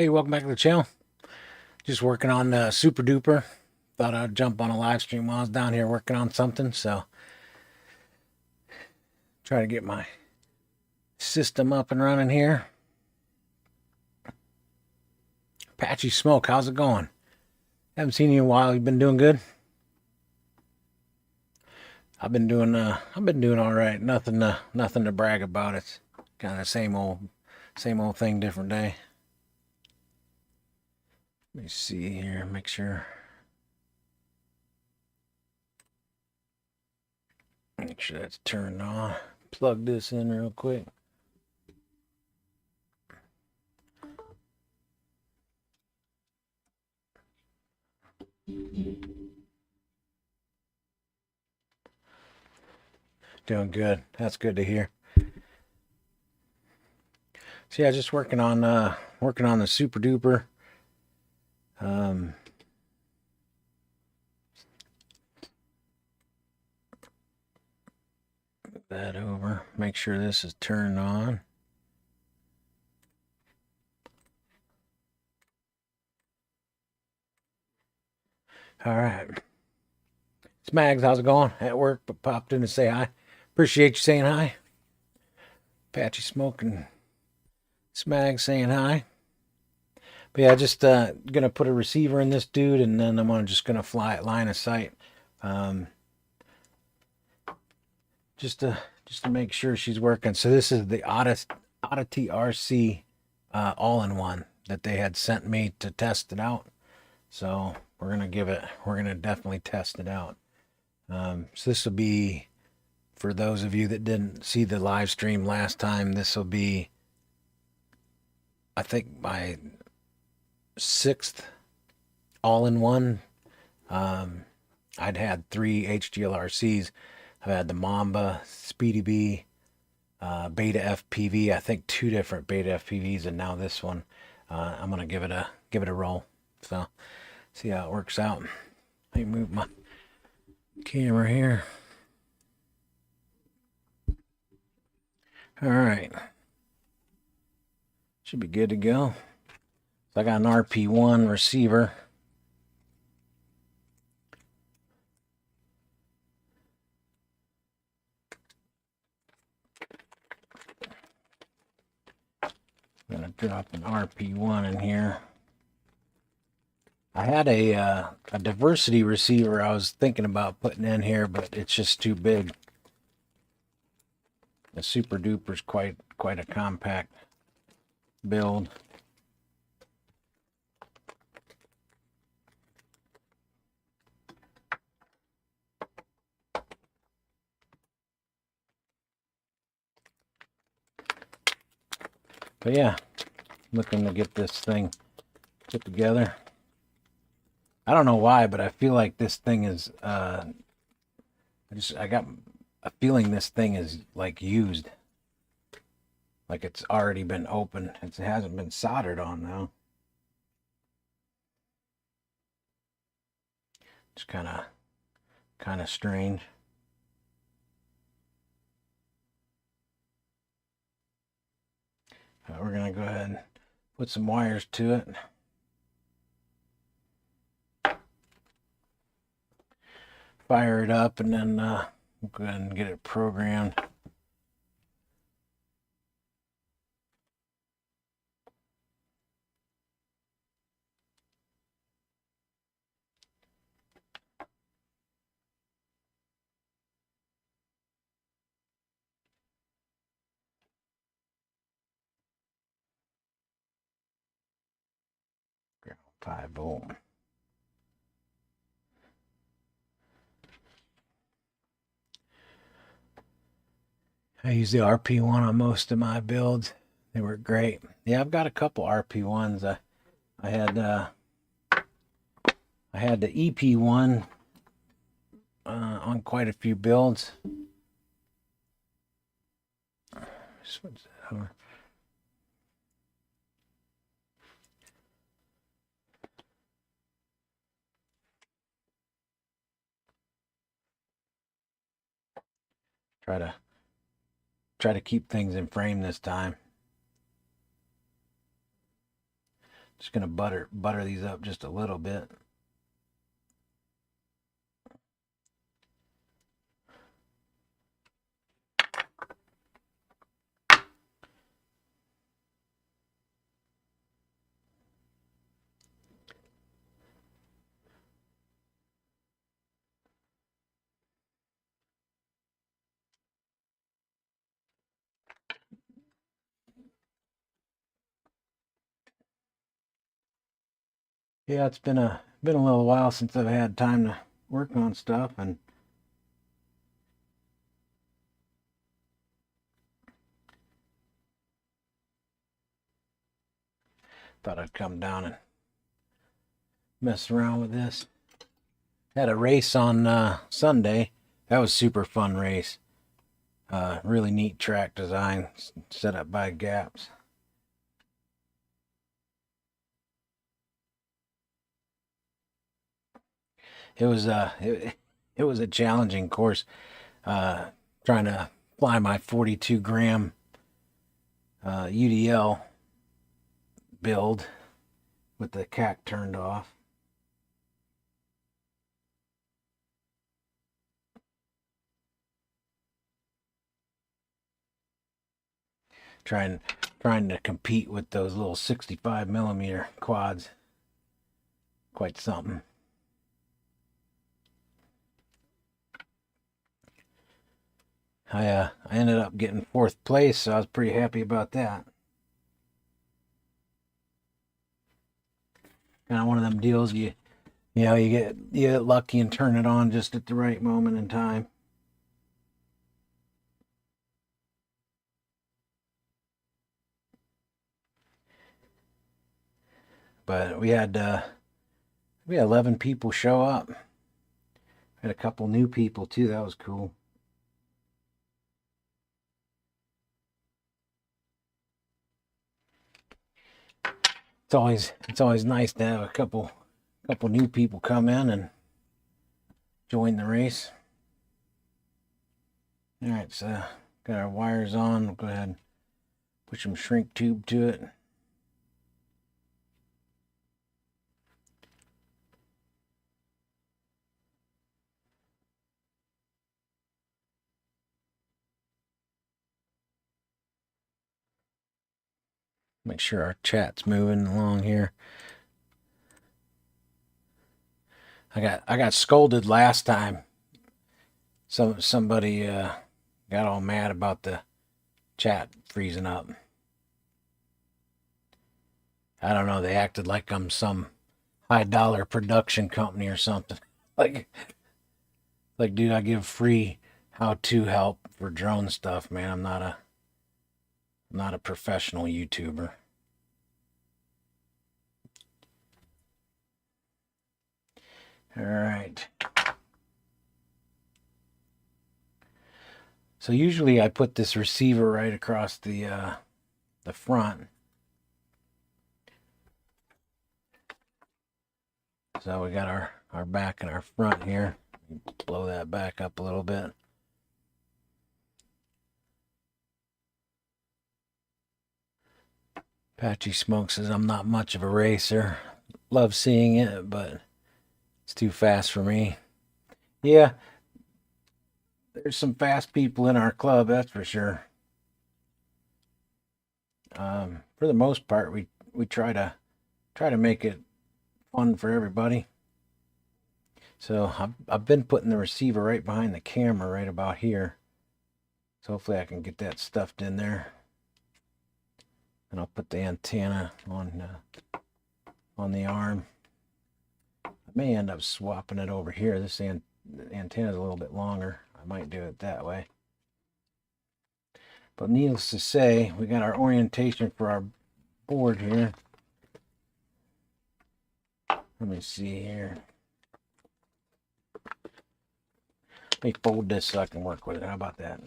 Hey, welcome back to the channel. Just working on the Super Duper. Thought I'd jump on a live stream while I was down here working on something. So, try to get my system up and running here. Patchy Smoke, how's it going? Haven't seen you in a while. You been doing good? I've been doing all right. Nothing to brag about. It's kind of same old thing, different day. Let me see here. Make sure that's turned on. Plug this in real quick. Doing good. That's good to hear. So yeah, just working on the Super Duper. Move that over. Make sure this is turned on. All right. It's Mags. How's it going? At work, but popped in to say hi. Appreciate you saying hi. Patchy Smoke and Smag saying hi. But yeah, just gonna put a receiver in this dude, and then I'm just gonna fly it line of sight, just to make sure she's working. So this is the Oddity RC all-in-one that they had sent me to test it out. So we're gonna definitely test it out. So this will be, for those of you that didn't see the live stream last time, this will be, I think, my 6th all-in-one. I'd had 3 HGLRCs. I've had the Mamba, Speedy B, Beta FPV. I think 2 different Beta FPVs, and now this one. I'm gonna give it a roll. So see how it works out. Let me move my camera here. All right, should be good to go. So I got an RP1 receiver. I'm gonna drop an RP1 in here. I had a diversity receiver I was thinking about putting in here, but it's just too big. The Super Duper's quite a compact build. But yeah, looking to get this thing put together. I don't know why, but I feel like this thing is I got a feeling this thing is like used. Like it's already been opened. It hasn't been soldered on though. It's kind of strange. We're gonna go ahead and put some wires to it. Fire it up, and then we'll go ahead and get it programmed. Ground 5-volt. I use the RP1 on most of my builds. They work great. Yeah, I've got a couple RP1s. I had the EP1 on quite a few builds. Switch that over. Try to keep things in frame this time. Just gonna butter these up just a little bit. Yeah, it's been a little while since I've had time to work on stuff, and thought I'd come down and mess around with this. Had a race on Sunday. That was super fun race. Really neat track design set up by Gaps. It was it was a challenging course. Trying to fly my 42 gram UDL build with the CAC turned off. Trying to compete with those little 65 millimeter quads. Quite something. I ended up getting 4th place, so I was pretty happy about that. Kind of one of them deals you get lucky and turn it on just at the right moment in time. But we had 11 people show up. Had a couple new people too. That was cool. It's always nice to have a couple new people come in and join the race. All right, so got our wires on. We'll go ahead and put some shrink tube to it. Make sure our chat's moving along here. I got scolded last time. Somebody got all mad about the chat freezing up. I don't know. They acted like I'm some high dollar production company or something. Like, dude, I give free how-to help for drone stuff, man. I'm not a professional YouTuber. All right. So usually I put this receiver right across the front. So we got our back and our front here. Blow that back up a little bit. Patchy Smoke says, I'm not much of a racer. Love seeing it, but it's too fast for me. Yeah, there's some fast people in our club, that's for sure. For the most part, we try to make it fun for everybody. So I've been putting the receiver right behind the camera, right about here. So hopefully I can get that stuffed in there. And I'll put the antenna on the arm. I may end up swapping it over here. This antenna is a little bit longer. I might do it that way. But needless to say, we got our orientation for our board here. Let me see here. Let me fold this so I can work with it. How about that?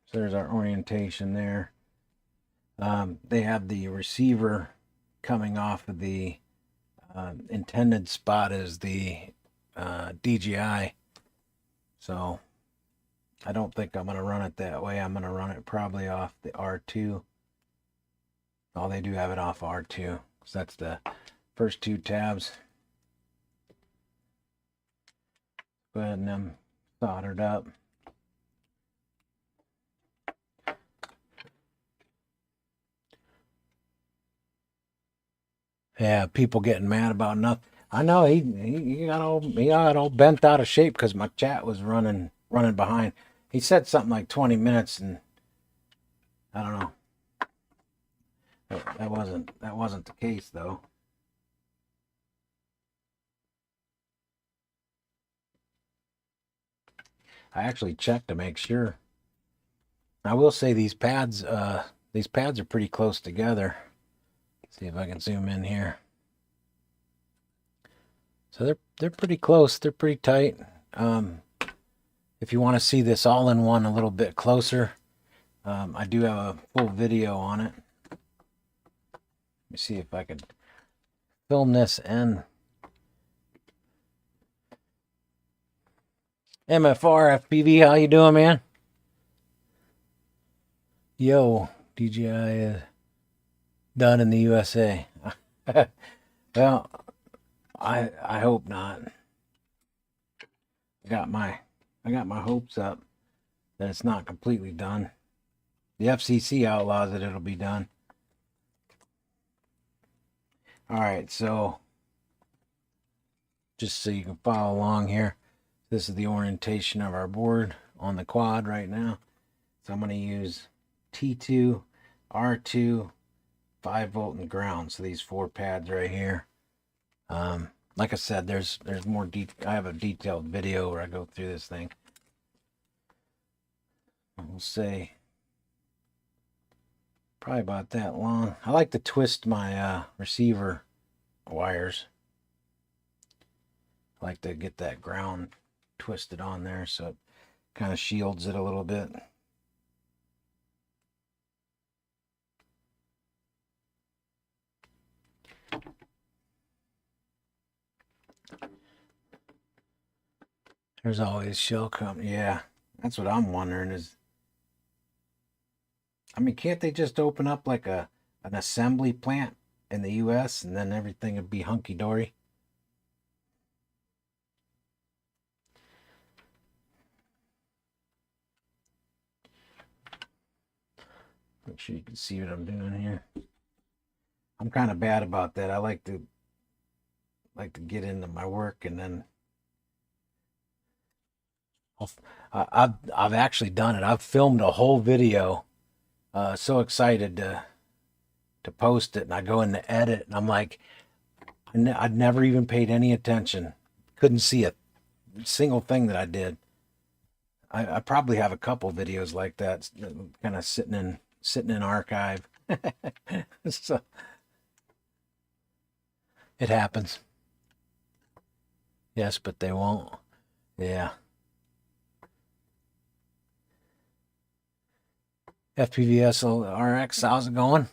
So there's our orientation there. They have the receiver coming off of the intended spot as the DJI. So I don't think I'm going to run it that way. I'm going to run it probably off the R2. Oh, they do have it off R2. So that's the first two tabs. Go ahead and them soldered up. Yeah, people getting mad about nothing. I know he got all bent out of shape because my chat was running behind. He said something like 20 minutes, and I don't know. That wasn't the case though. I actually checked to make sure. I will say these pads are pretty close together. Let's see if I can zoom in here. So they're pretty close. They're pretty tight. If you want to see this all-in-one a little bit closer, I do have a full video on it. Let me see if I could film this and MFR FPV. How you doing, man? Yo, DJI is done in the USA. Well, I hope not. I got my hopes up that it's not completely done. The FCC outlaws that it'll be done. All right, so just so you can follow along here, this is the orientation of our board on the quad right now. So I'm going to use T2, R2, 5-volt, and ground. So these 4 pads right here. Like I said, there's more I have a detailed video where I go through this thing. We'll say probably about that long. I like to twist my receiver wires. I like to get that ground twisted on there so it kind of shields it a little bit. There's always shell company. Yeah, that's what I'm wondering is, I mean, can't they just open up like an assembly plant in the US and then everything would be hunky-dory? Make sure you can see what I'm doing here. I'm kind of bad about that. I like to get into my work and then I've actually done it. I've filmed a whole video. So excited to post it, and I go in to edit, and I'm like, I'd never even paid any attention. Couldn't see a single thing that I did. I probably have a couple videos like that, kind of sitting in archive. So it happens. Yes, but they won't. Yeah. FPVS RX, how's it going?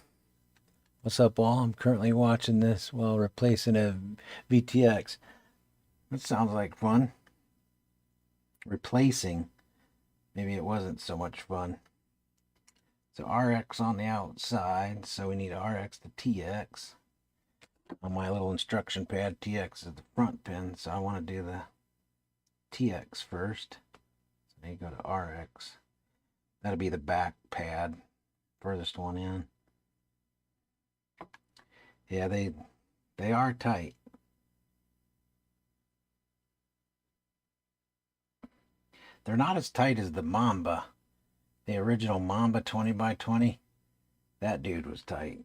What's up, all? I'm currently watching this while replacing a VTX. That sounds like fun. Replacing. Maybe it wasn't so much fun. So RX on the outside, so we need RX to TX. On my little instruction pad, TX is the front pin, so I want to do the TX first. So now you go to RX. That'll be the back pad, furthest one in. Yeah, they are tight. They're not as tight as the Mamba. The original Mamba 20x20. That dude was tight.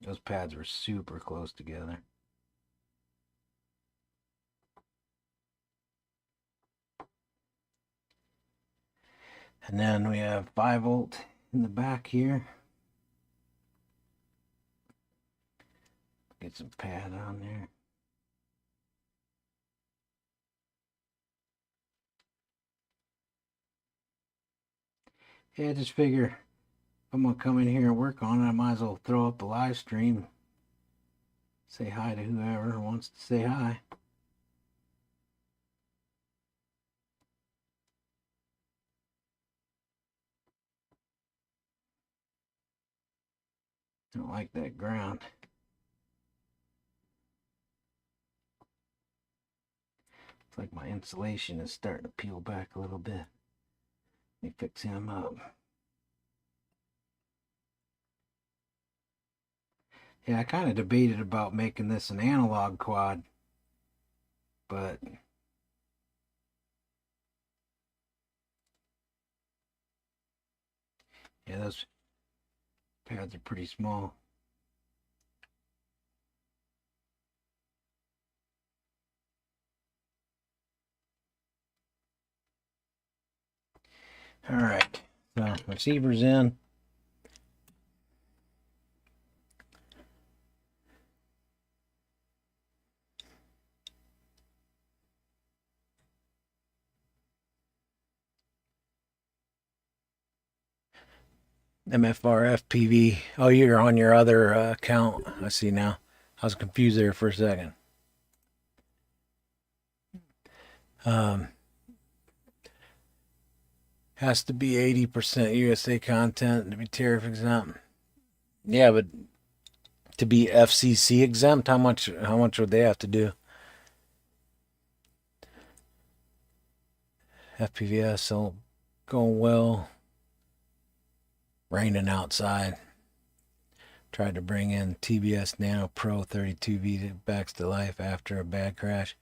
Those pads were super close together. And then we have 5-volt in the back here. Get some pad on there. Yeah, just figure if I'm gonna come in here and work on it, I might as well throw up a live stream. Say hi to whoever wants to say hi. Don't like that ground. It's like my insulation is starting to peel back a little bit. Let me fix him up. Yeah, I kind of debated about making this an analog quad, but yeah, those pads are pretty small. All right, so receiver's in. MFR FPV. Oh, you're on your other account. I see now. I was confused there for a second. Has to be 80% USA content to be tariff exempt. Yeah, but to be FCC exempt, how much would they have to do? FPVS, so going well. Raining outside. Tried to bring in TBS Nano Pro 32V backs to life after a bad crash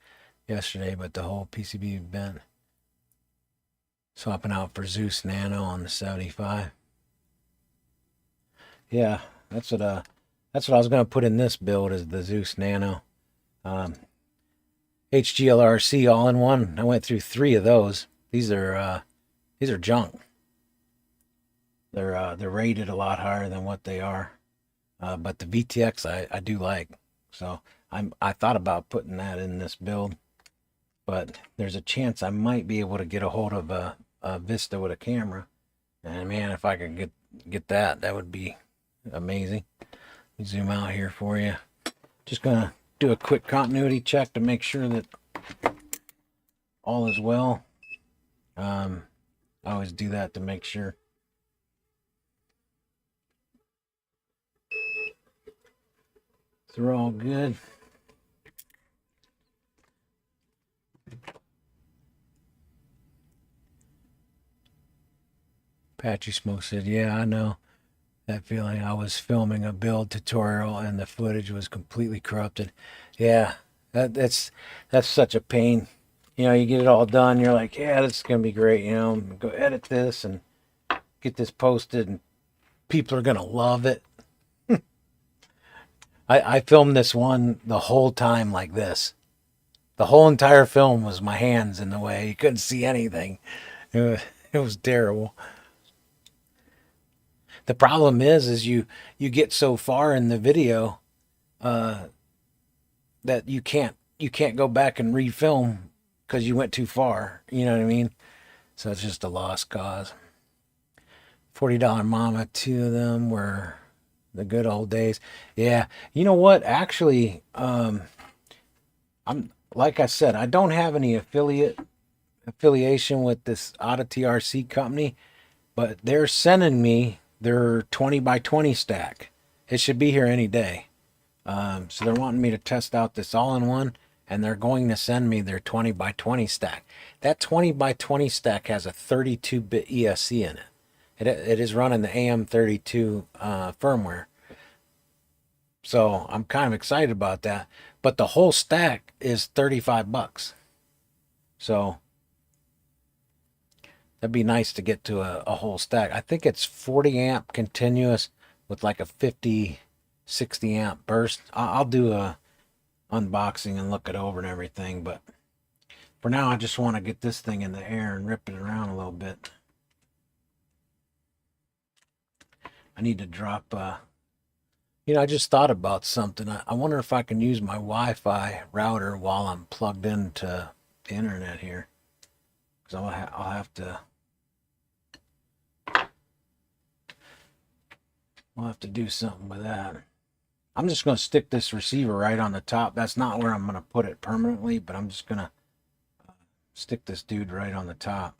yesterday, but the whole PCB bent. Swapping out for Zeus Nano on the 75. Yeah, that's what I was gonna put in this build, is the Zeus Nano. HGLRC all in one. I went through 3 of those. These are junk. They're rated a lot higher than what they are. But the VTX I do like. So I thought about putting that in this build, but there's a chance I might be able to get a hold of a Vista with a camera. And man, if I could get that would be amazing. Let me zoom out here for you. Just gonna do a quick continuity check to make sure that all is well. I always do that to make sure. They're all good. Patchy Smoke said, yeah, I know that feeling. I was filming a build tutorial and the footage was completely corrupted. Yeah, that's such a pain. You know, you get it all done, you're like, yeah, this is gonna be great, you know, go edit this and get this posted and people are gonna love it. I filmed this one the whole time like this. The whole entire film was my hands in the way. You couldn't see anything. It was terrible. The problem is you get so far in the video that you can't go back and refilm because you went too far. You know what I mean? So it's just a lost cause. $40 Mama, 2 of them were the good old days. Yeah, you know what? Actually, I'm like I said, I don't have any affiliation with this Oddity RC company, but they're sending me their 20 by 20 stack. It should be here any day. So they're wanting me to test out this all-in-one, and they're going to send me their 20 by 20 stack. That 20 by 20 stack has a 32-bit ESC in it. It is running the AM32 firmware. So I'm kind of excited about that. But the whole stack is $35. So that'd be nice to get to a whole stack. I think it's 40 amp continuous with like a 50, 60 amp burst. I'll do a unboxing and look it over and everything. But for now, I just want to get this thing in the air and rip it around a little bit. I need to drop, you know, I just thought about something. I wonder if I can use my Wi-Fi router while I'm plugged into the internet here. Because I'll have to... We'll have to do something with that. I'm just going to stick this receiver right on the top. That's not where I'm going to put it permanently, but I'm just going to stick this dude right on the top.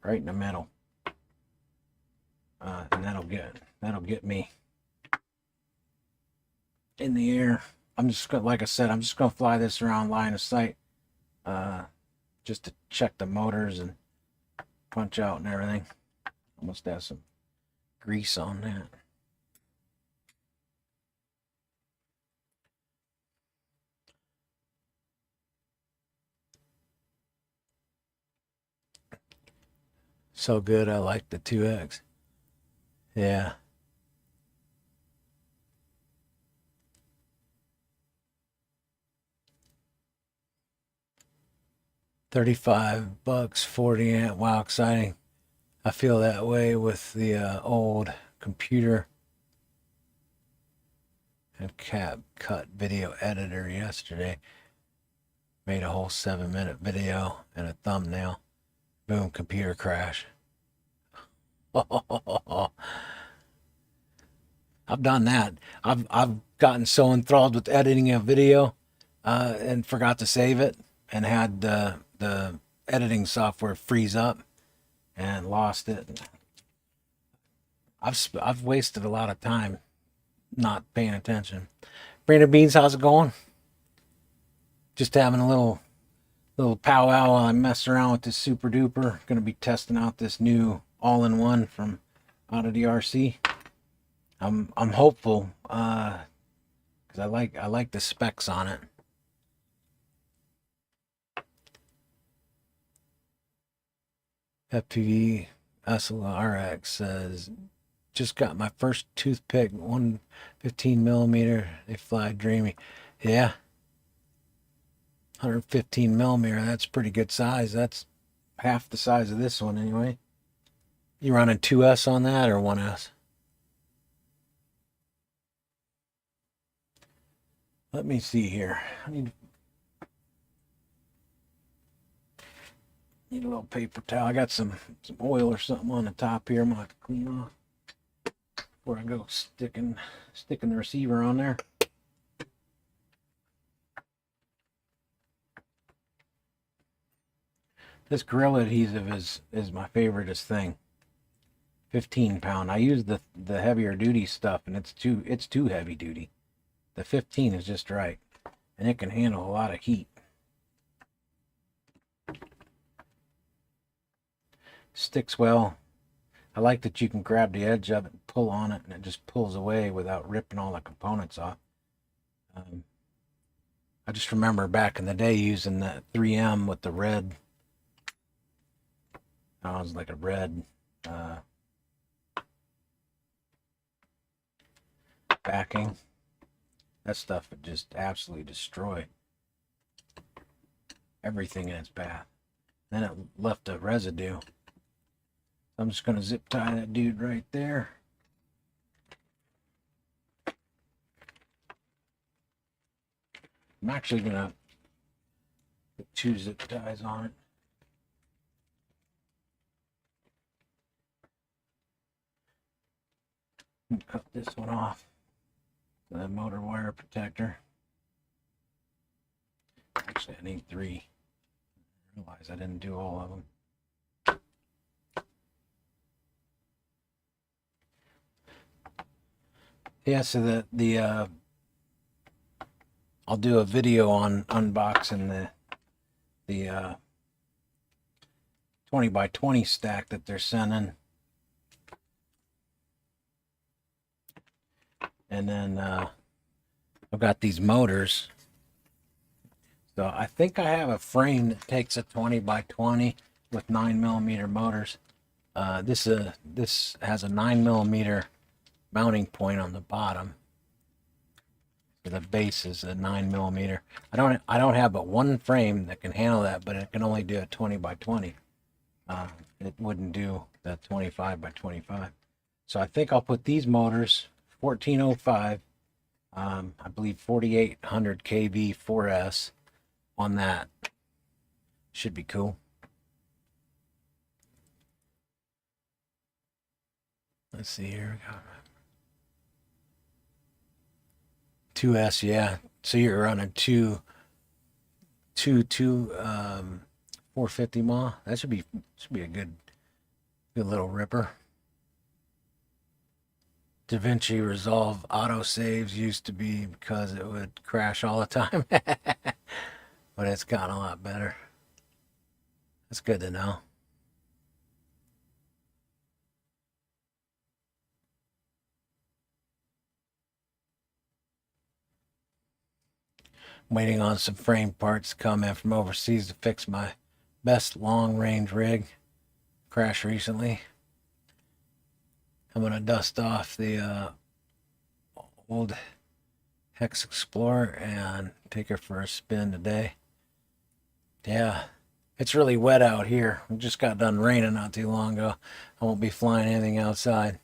Right in the middle. and that'll get me in the air. I'm just gonna, like I said, I'm just gonna fly this around line of sight, just to check the motors and punch out and everything. Almost have some grease on that. So good. I like the 2X. Yeah. $35, 40 amp. Wow, exciting. I feel that way with the old computer and CapCut video editor yesterday. Made a whole 7-minute video and a thumbnail. Boom, computer crash. I've done that. I've gotten so enthralled with editing a video and forgot to save it, and had the editing software freeze up and lost it. I've wasted a lot of time not paying attention. Brandon Beans, how's it going? Just having a little powwow while I mess around with this Super Duper. Going to be testing out this new all-in-one from out of the RC. I'm hopeful because I like the specs on it. FPV SLRX says, just got my first toothpick, 115 millimeter. They fly dreamy. Yeah, 115 millimeter. That's pretty good size. That's half the size of this one anyway. You running 2S on that or 1S? Let me see here. I need a little paper towel. I got some oil or something on the top here. I'm gonna have to clean off before I go sticking the receiver on there. This Gorilla adhesive is my favoriteest thing. 15 pound. I use the heavier duty stuff and it's too heavy duty. The 15 is just right, and it can handle a lot of heat. Sticks well. I like that you can grab the edge of it and pull on it, and it just pulls away without ripping all the components off. I just remember back in the day using that 3M with the red. It was like a red backing. That stuff would just absolutely destroy everything in its path. Then it left a residue. I'm just going to zip tie that dude right there. I'm actually going to put 2 zip ties on it. And cut this one off. The motor wire protector. Actually, I need 3. I realized I didn't do all of them. Yeah, so I'll do a video on unboxing the 20 by 20 stack that they're sending. And then I've got these motors. So I think I have a frame that takes a 20 by 20 with 9mm motors. This has a 9mm mounting point on the bottom. The base is a 9mm. I don't have but one frame that can handle that, but it can only do a 20 by 20. It wouldn't do the 25 by 25. So I think I'll put these motors, 1405, I believe 4800 kV 4S on that. Should be cool. Let's see here. We got 2S, yeah. So you're running 450 mah. That should be a good little ripper. DaVinci Resolve autosaves used to be because it would crash all the time. But it's gotten a lot better. That's good to know. Waiting on some frame parts to come in from overseas to fix my best long-range rig. Crashed recently. I'm going to dust off the old Hex Explorer and take her for a spin today. Yeah, it's really wet out here. It just got done raining not too long ago. I won't be flying anything outside.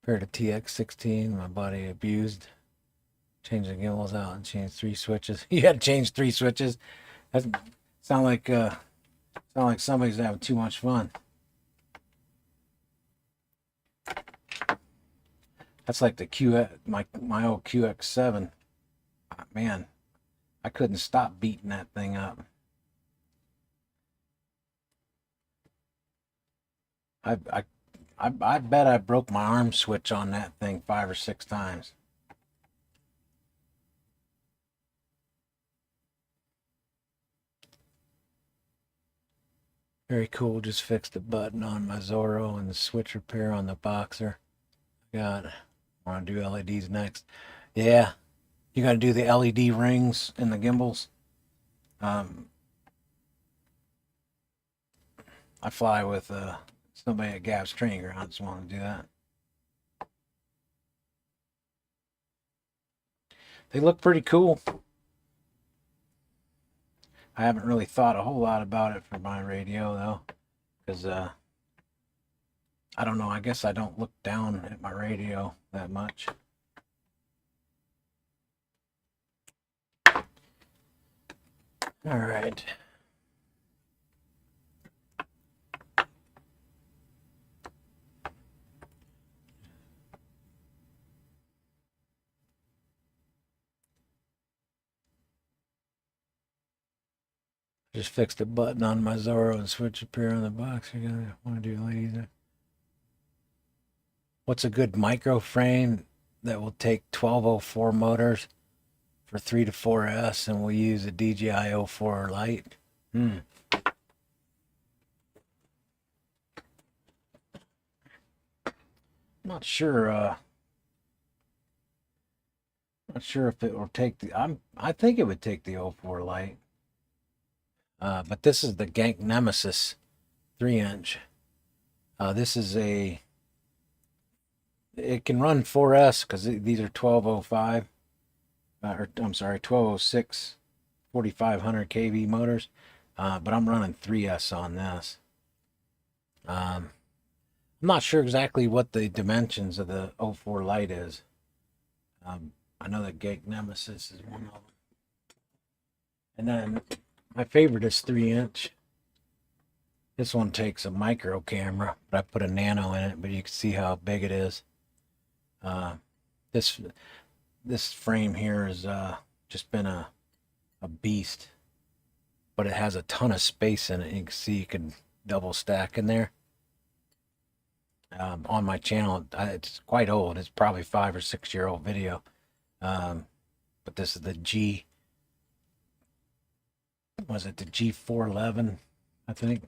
Paired a TX16, my buddy abused. Changed the gimbals out and changed 3 switches. You had to change 3 switches. That sound like somebody's having too much fun. That's like the my old QX7. Man, I couldn't stop beating that thing up. I bet I broke my arm switch on that thing 5 or 6 times. Very cool. Just fixed a button on my Zorro and the switch repair on the Boxer. God, I want to do LEDs next. Yeah, you got to do the LED rings in the gimbals. I fly with somebody at Gap's Training Grounds. Want to do that. They look pretty cool. I haven't really thought a whole lot about it for my radio though, because I don't know. I guess I don't look down at my radio that much. All right. Just fixed a button on my Zorro and switch appear on the box. You're gonna want to do laser. What's a good micro frame that will take 1204 motors for 3 to 4S and we'll use a DJI 04 Lite? I'm not sure. Not sure if it will take the. I think it would take the 04 Lite. But this is the Gank Nemesis 3-inch. This is a. It can run 4S because these are 1205. Or I'm sorry, 1206, 4500 kV motors. But I'm running 3S on this. I'm not sure exactly what the dimensions of the 04 Lite is. I know that Gank Nemesis is one of them. And then my favorite is 3-inch. This one takes a micro camera, but I put a nano in it, but you can see how big it is. This frame here has just been a beast, but it has a ton of space in it. You can see you can double stack in there. On my channel, it's quite old. It's probably 5 or 6 year old video. But this is the was it the G411, I think.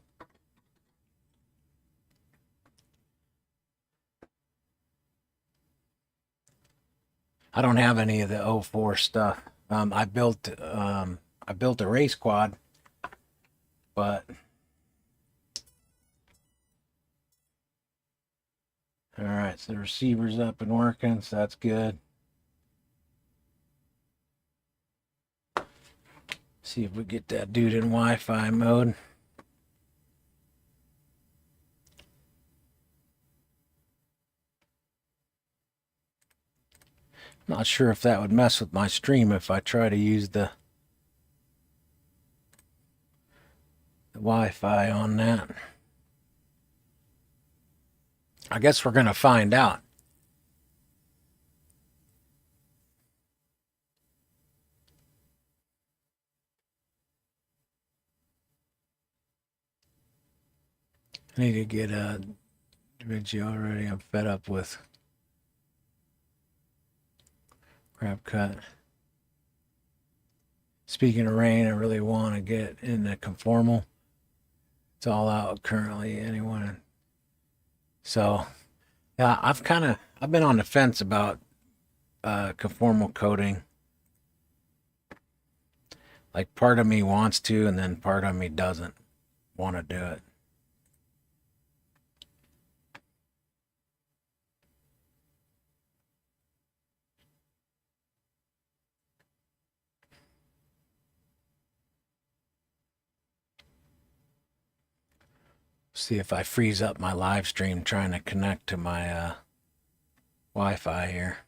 I don't have any of the 04 stuff. I built a race quad, but all right, so the receiver's up and working, so that's good. See if we get that dude in Wi-Fi mode. Not sure if that would mess with my stream if I try to use the Wi-Fi on that. I guess we're gonna find out. I need to get a video already. I'm fed up with crap cut. Speaking of rain, I really want to get in the conformal. It's all out currently. Anyone? So yeah, I've been on the fence about conformal coating. Like part of me wants to, and then part of me doesn't want to do it. See if I freeze up my live stream trying to connect to my Wi-Fi here.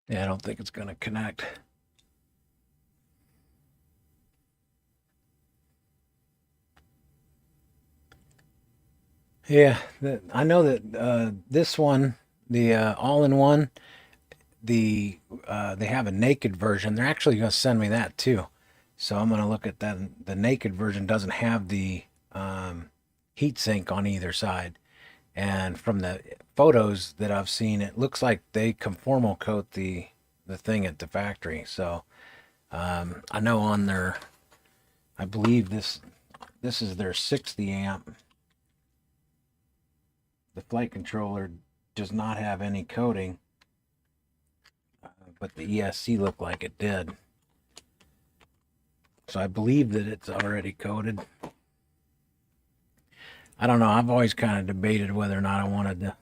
Yeah, I don't think it's going to connect. Yeah, I know that this one, the all-in-one, they have a naked version. They're actually going to send me that too. So I'm going to look at that. The naked version doesn't have the heat sink on either side. And from the photos that I've seen, it looks like they conformal coat the thing at the factory. So I know on their, I believe this is their 60 amp. The flight controller does not have any coating, but the ESC looked like it did. So I believe that it's already coated. I don't know. I've always kind of debated whether or not I wanted to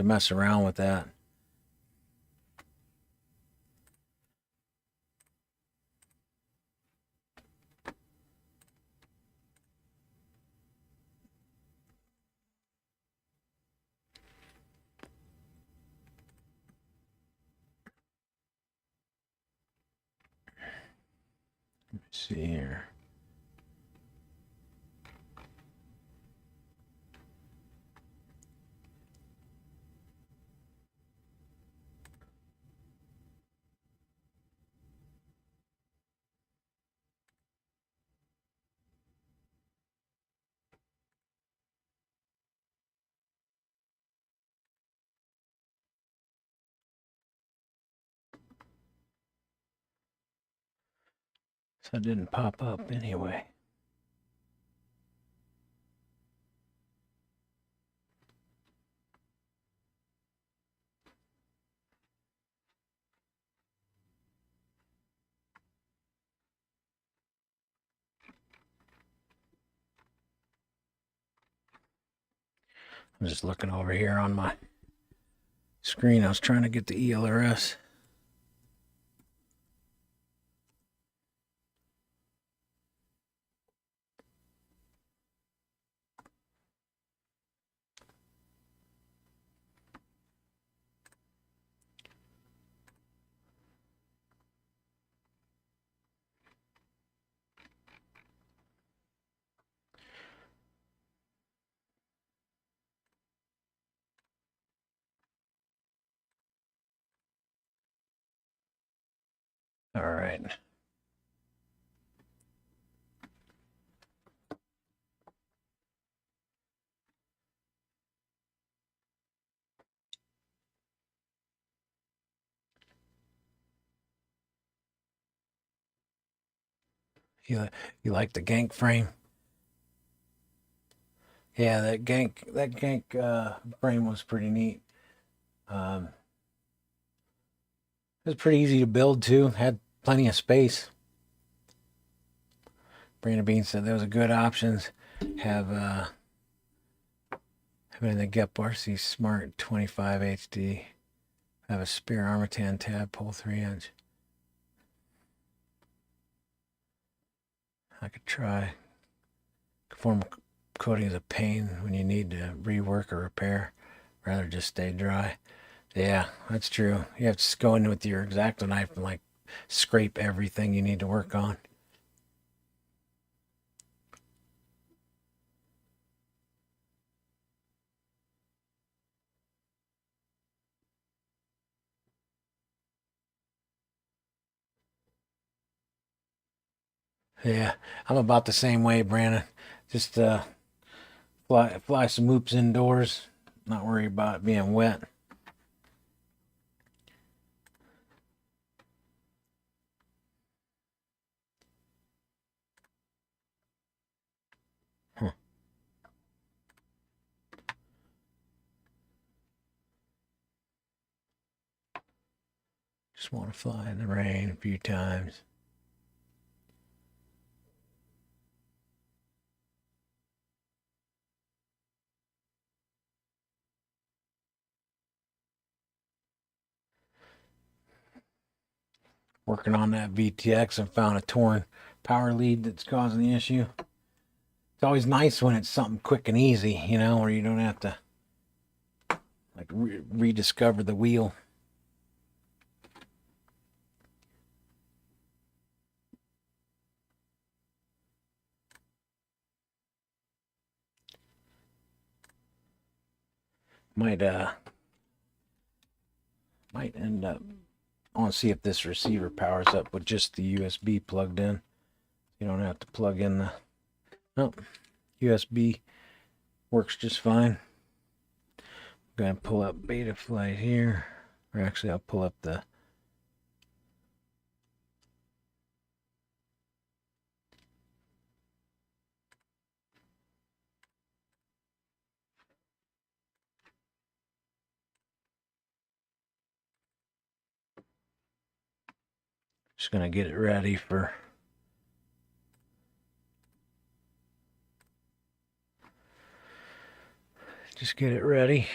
mess around with that. Let me see here. So it didn't pop up anyway. I'm just looking over here on my screen. I was trying to get the ELRS. All right. You like the gank frame? Yeah, that gank frame was pretty neat. It was pretty easy to build too. Had plenty of space. Brandon Bean said those are good options. Have having the Gep RC Smart 25 HD. Have a spare Armatan tab pull 3-inch. I could try. Conformal coating is a pain when you need to rework or repair. Rather just stay dry. Yeah, that's true. You have to go in with your X-Acto knife and like scrape everything you need to work on. Yeah, I'm about the same way, Brandon. Just fly some hoops indoors, not worry about it being wet. Huh. Just want to fly in the rain a few times. Working on that VTX and found a torn power lead that's causing the issue. It's always nice when it's something quick and easy, you know, where you don't have to like rediscover the wheel. Might might end up. I want to see if this receiver powers up with just the USB plugged in. You don't have to plug in the. Nope, USB works just fine. I'm gonna pull up Betaflight here, or actually, I'll pull up the. Just gonna get it ready for. Just get it ready.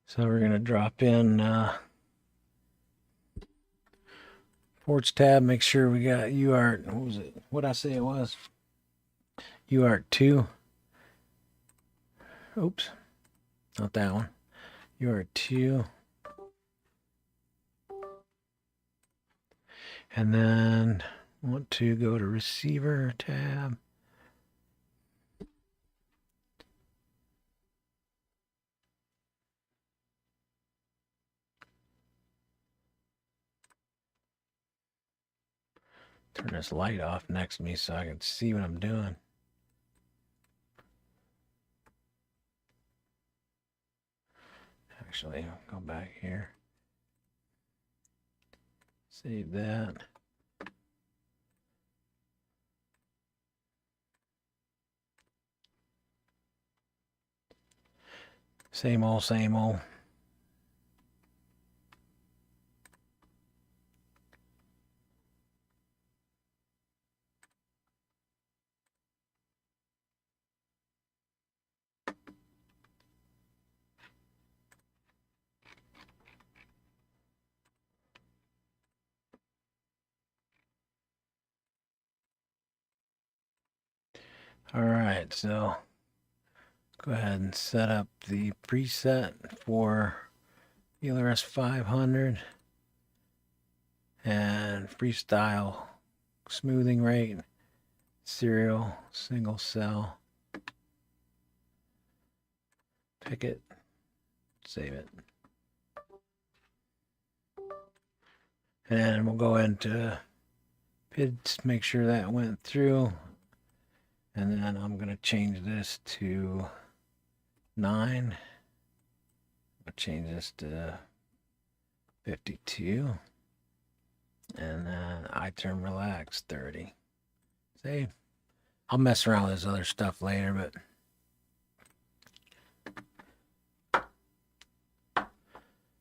So we're gonna drop in ports tab. Make sure we got UART. What was it? What I say it was? UART 2. Oops, not that one. UART 2. And then want to go to receiver tab. Turn this light off next to me so I can see what I'm doing. Actually, I'll go back here. Save that. Same old, same old. All right, so go ahead and set up the preset for ELRS 500 and freestyle smoothing rate, serial, single cell. Pick it, save it. And we'll go into PIDs, make sure that went through. And then I'm going to change this to 9. I'll change this to 52. And then iTerm relax 30. Save. I'll mess around with this other stuff later, but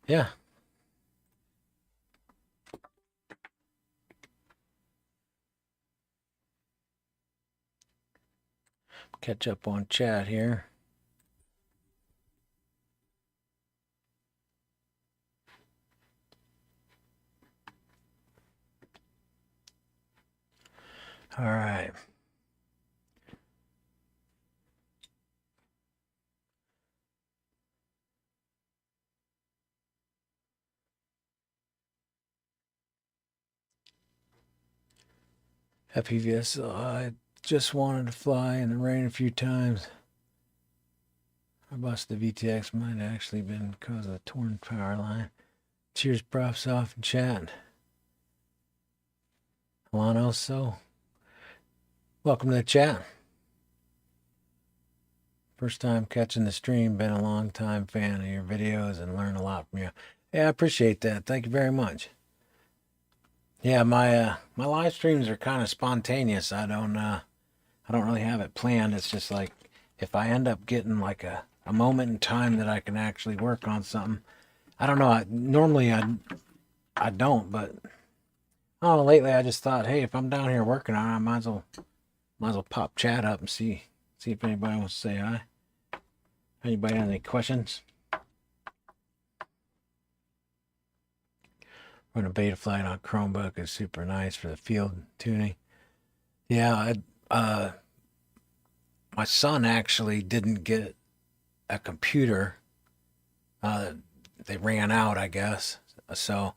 yeah. Catch up on chat here. All right. FPV, I just wanted to fly in the rain a few times. I busted the VTX. Might have actually been because of a torn power line. Cheers, PropsOff and chat. Alano, so welcome to the chat. First time catching the stream. Been a long time fan of your videos and learned a lot from you. Yeah, I appreciate that. Thank you very much. Yeah, my live streams are kind of spontaneous. I don't really have it planned. It's just like if I end up getting like a moment in time that I can actually work on something. I don't know. Normally I don't, but oh, lately I just thought, hey, if I'm down here working on it, I might as well pop chat up and see if anybody wants to say hi. Anybody have any questions? Run a beta flight on Chromebook is super nice for the field tuning. Yeah, my son actually didn't get a computer. They ran out, I guess. So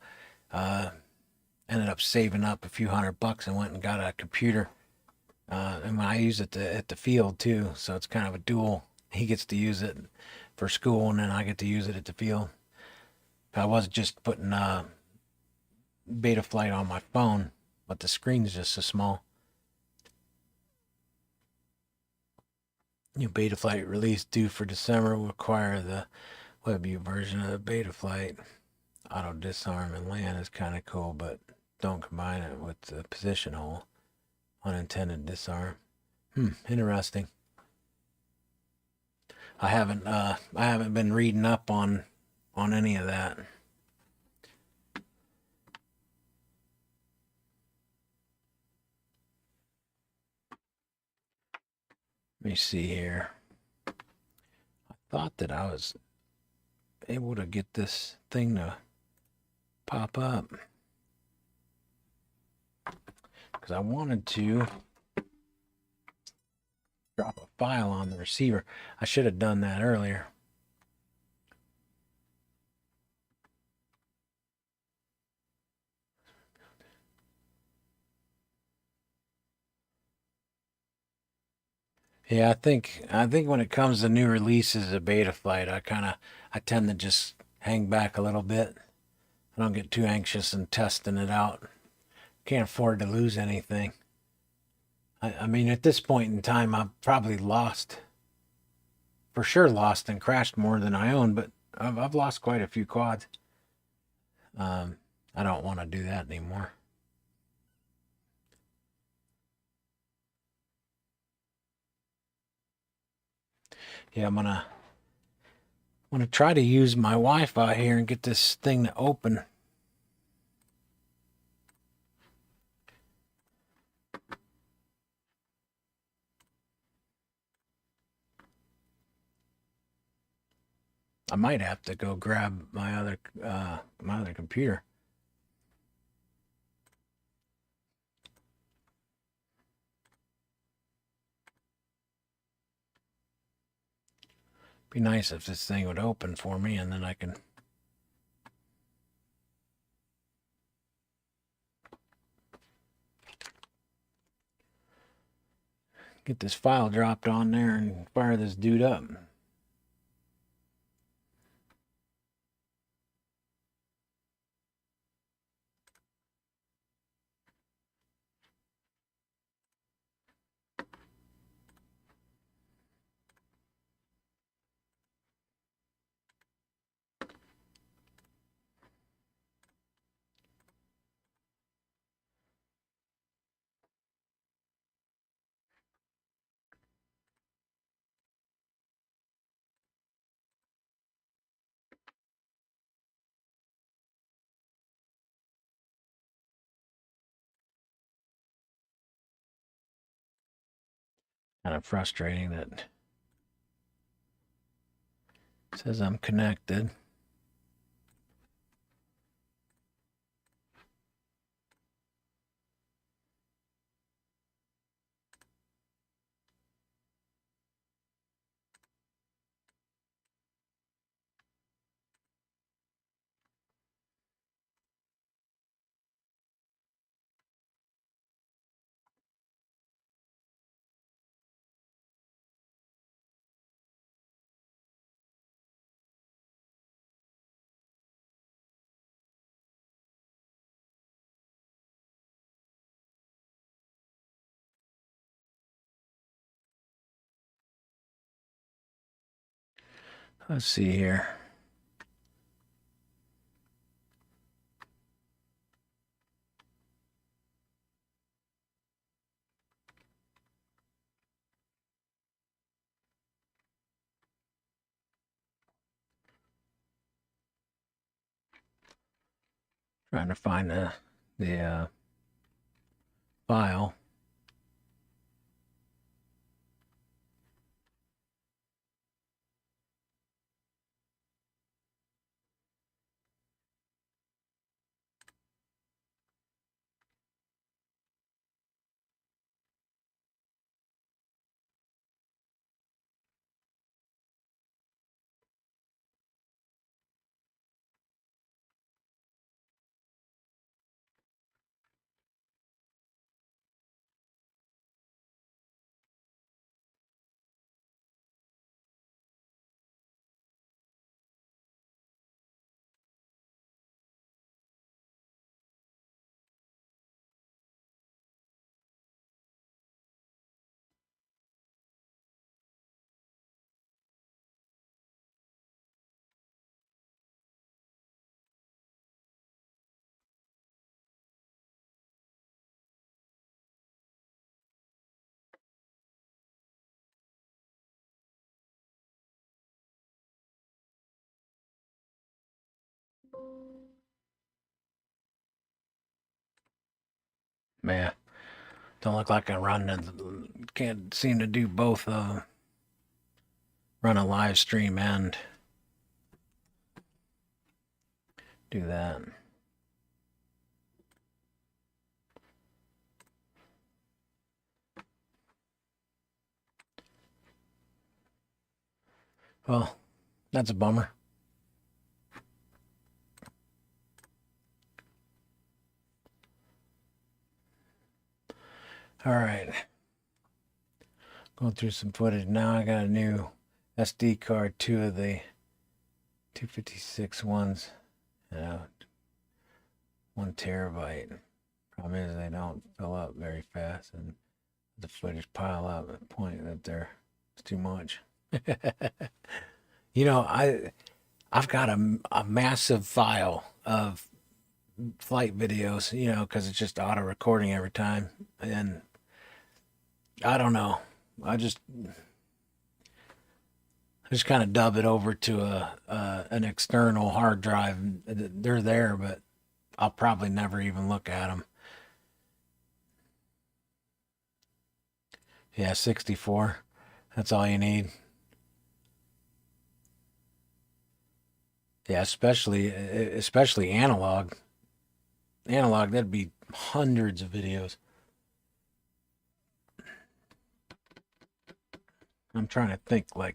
ended up saving up a few $100 and went and got a computer. And I use it at the field too, so it's kind of a dual. He gets to use it for school, and then I get to use it at the field. I was just putting beta flight on my phone, but the screen's just so small. New beta flight release due for December will require the WebView version of the beta flight. Auto disarm and land is kind of cool, but don't combine it with the position hole. Unintended disarm. Interesting. I haven't been reading up on any of that. Let me see here. I thought that I was able to get this thing to pop up because I wanted to drop a file on the receiver. I should have done that earlier. Yeah, I think when it comes to new releases of beta flight, I tend to just hang back a little bit. I don't get too anxious in testing it out. Can't afford to lose anything. I mean, at this point in time, I've probably for sure lost and crashed more than I own, but I've lost quite a few quads. I don't want to do that anymore. Yeah, I'm gonna try to use my Wi-Fi here and get this thing to open. I might have to go grab my other computer. Be nice if this thing would open for me, and then I can get this file dropped on there and fire this dude up. Kind of frustrating that it says I'm connected. Let's see here. Trying to find the file. Man, don't look like I can't seem to do both. Run a live stream and do that. Well, that's a bummer. All right. Going through some footage now. I got a new SD card, two of the 256 ones. 1 terabyte. Problem is they don't fill up very fast, and the footage pile up at the point that it's too much. I've got a massive file of flight videos, because it's just auto recording every time, and I don't know. I just kind of dub it over to an external hard drive. They're there, but I'll probably never even look at them. Yeah, 64. That's all you need. Yeah, especially analog. Analog, that'd be hundreds of videos. I'm trying to think I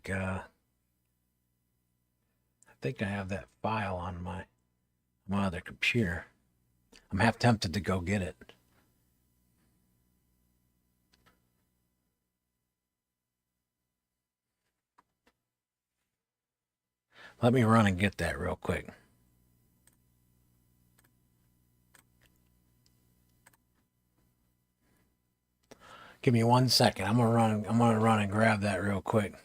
think I have that file on my other computer. I'm half tempted to go get it. Let me run and get that real quick. Give me 1 second. I'm gonna run and grab that real quick.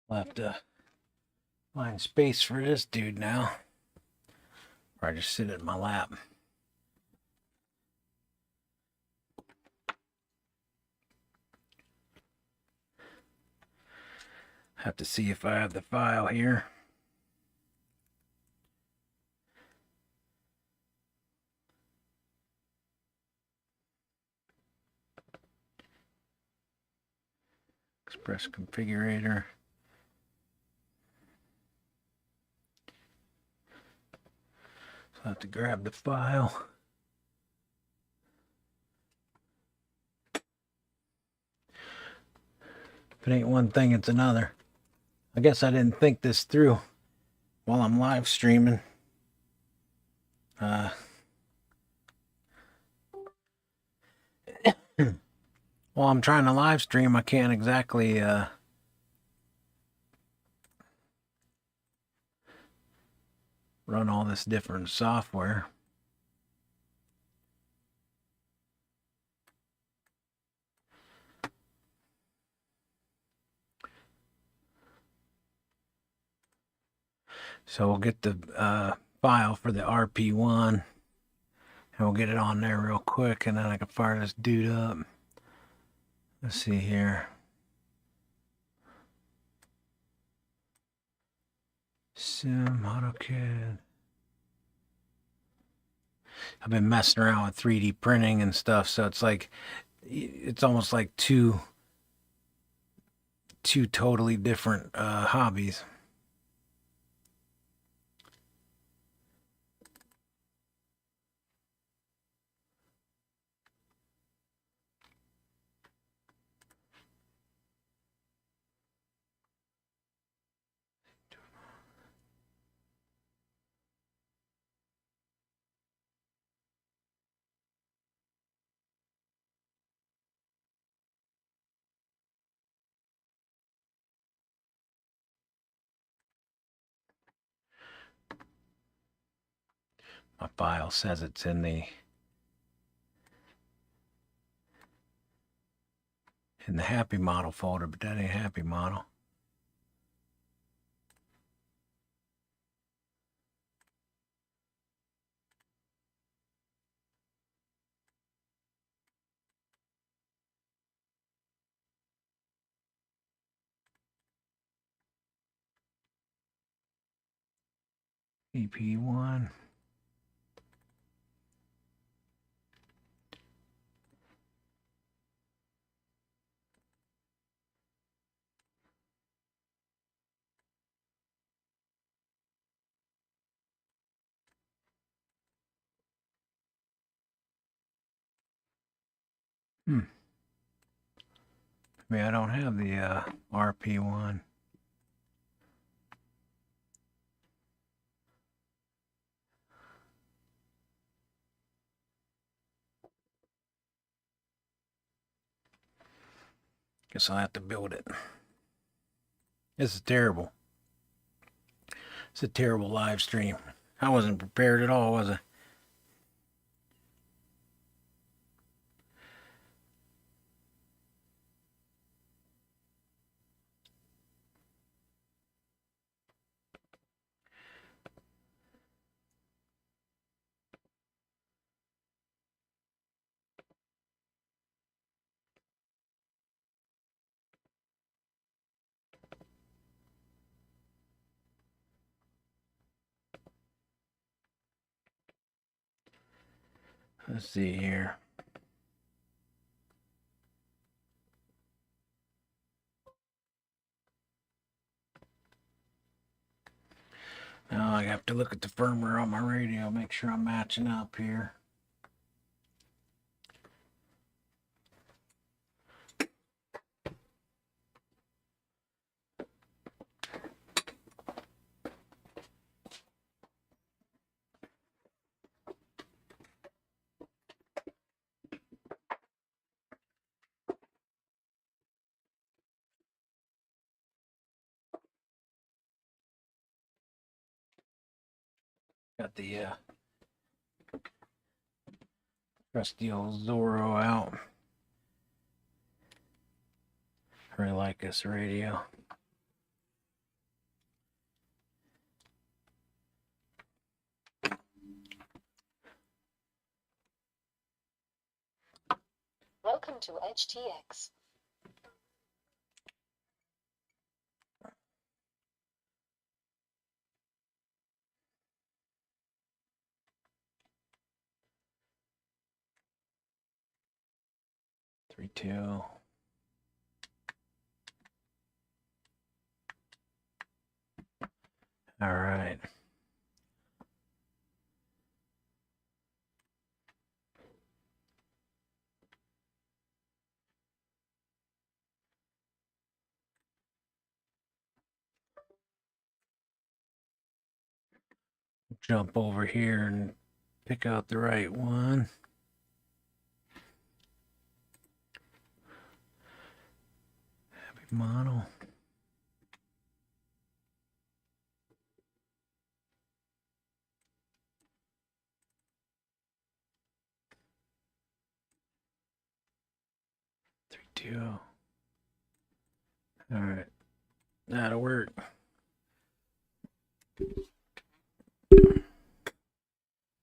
I'll have to find space for this dude now. Or I just sit in my lap. Have to see if I have the file here. Express configurator. So I have to grab the file. If it ain't one thing, it's another. I guess I didn't think this through while I'm live streaming. While I'm trying to live stream, I can't exactly run all this different software. So we'll get the file for the RP1 and we'll get it on there real quick, and then I can fire this dude up. Let's see here. Sim AutoCAD. I've been messing around with 3D printing and stuff, so it's like, it's almost like two totally different hobbies. My file says it's in the happy model folder, but that ain't happy model. EP1. Maybe I don't have the RP1. Guess I'll have to build it. This is terrible. It's a terrible live stream. I wasn't prepared at all, was I? Let's see here. Now I have to look at the firmware on my radio, make sure I'm matching up here. Got the trusty old Zorro out. I really like this radio. Welcome to HTX. Three, two. All right. Jump over here and pick out the right one. Happy model. Three, two. All right. That'll work.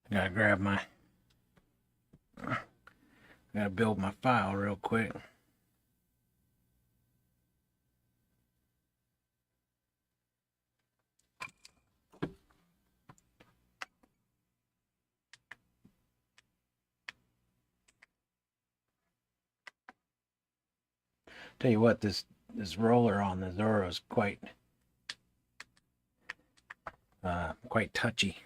Gotta grab my, gotta build my file real quick. Tell you what, this roller on the Zorro is quite touchy.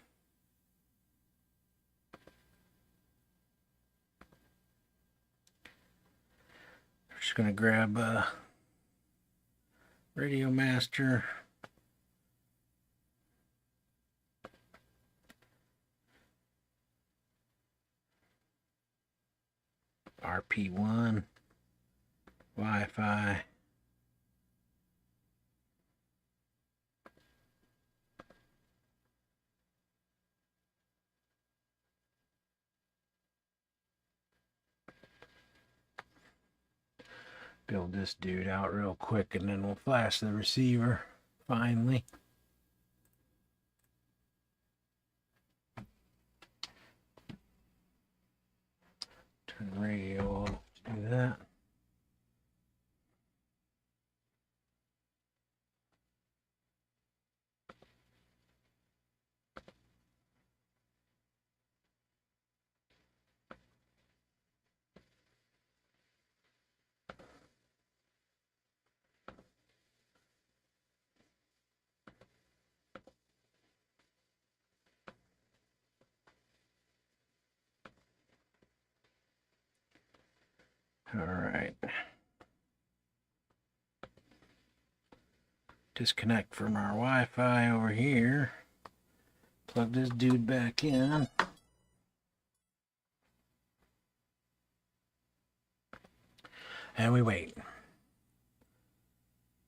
Just gonna grab Radio Master. RP1. Wi-Fi. Build this dude out real quick and then we'll flash the receiver finally. Turn the radio off. Do that. All right. Disconnect from our Wi-Fi over here. Plug this dude back in. And we wait.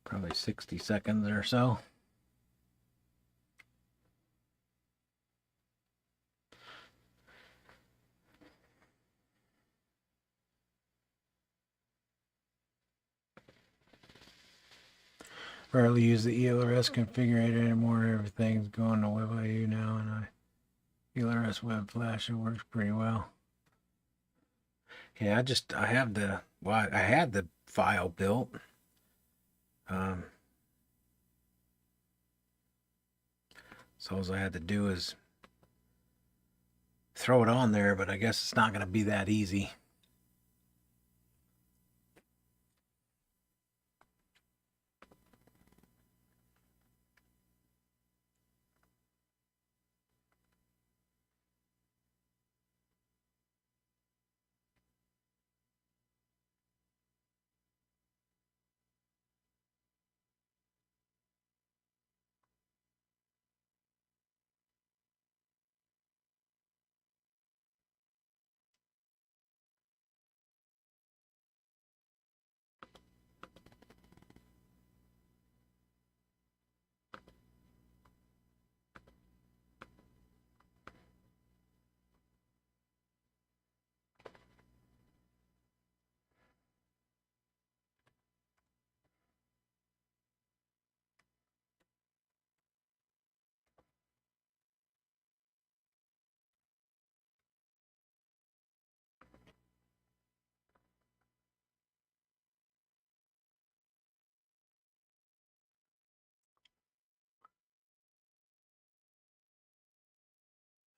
Probably 60 seconds or so. Rarely use the ELRS configurator anymore. Everything's going to WebIU now, and ELRS web flash, it works pretty well. Yeah, I had the file built. So all I had to do is throw it on there, but I guess it's not going to be that easy.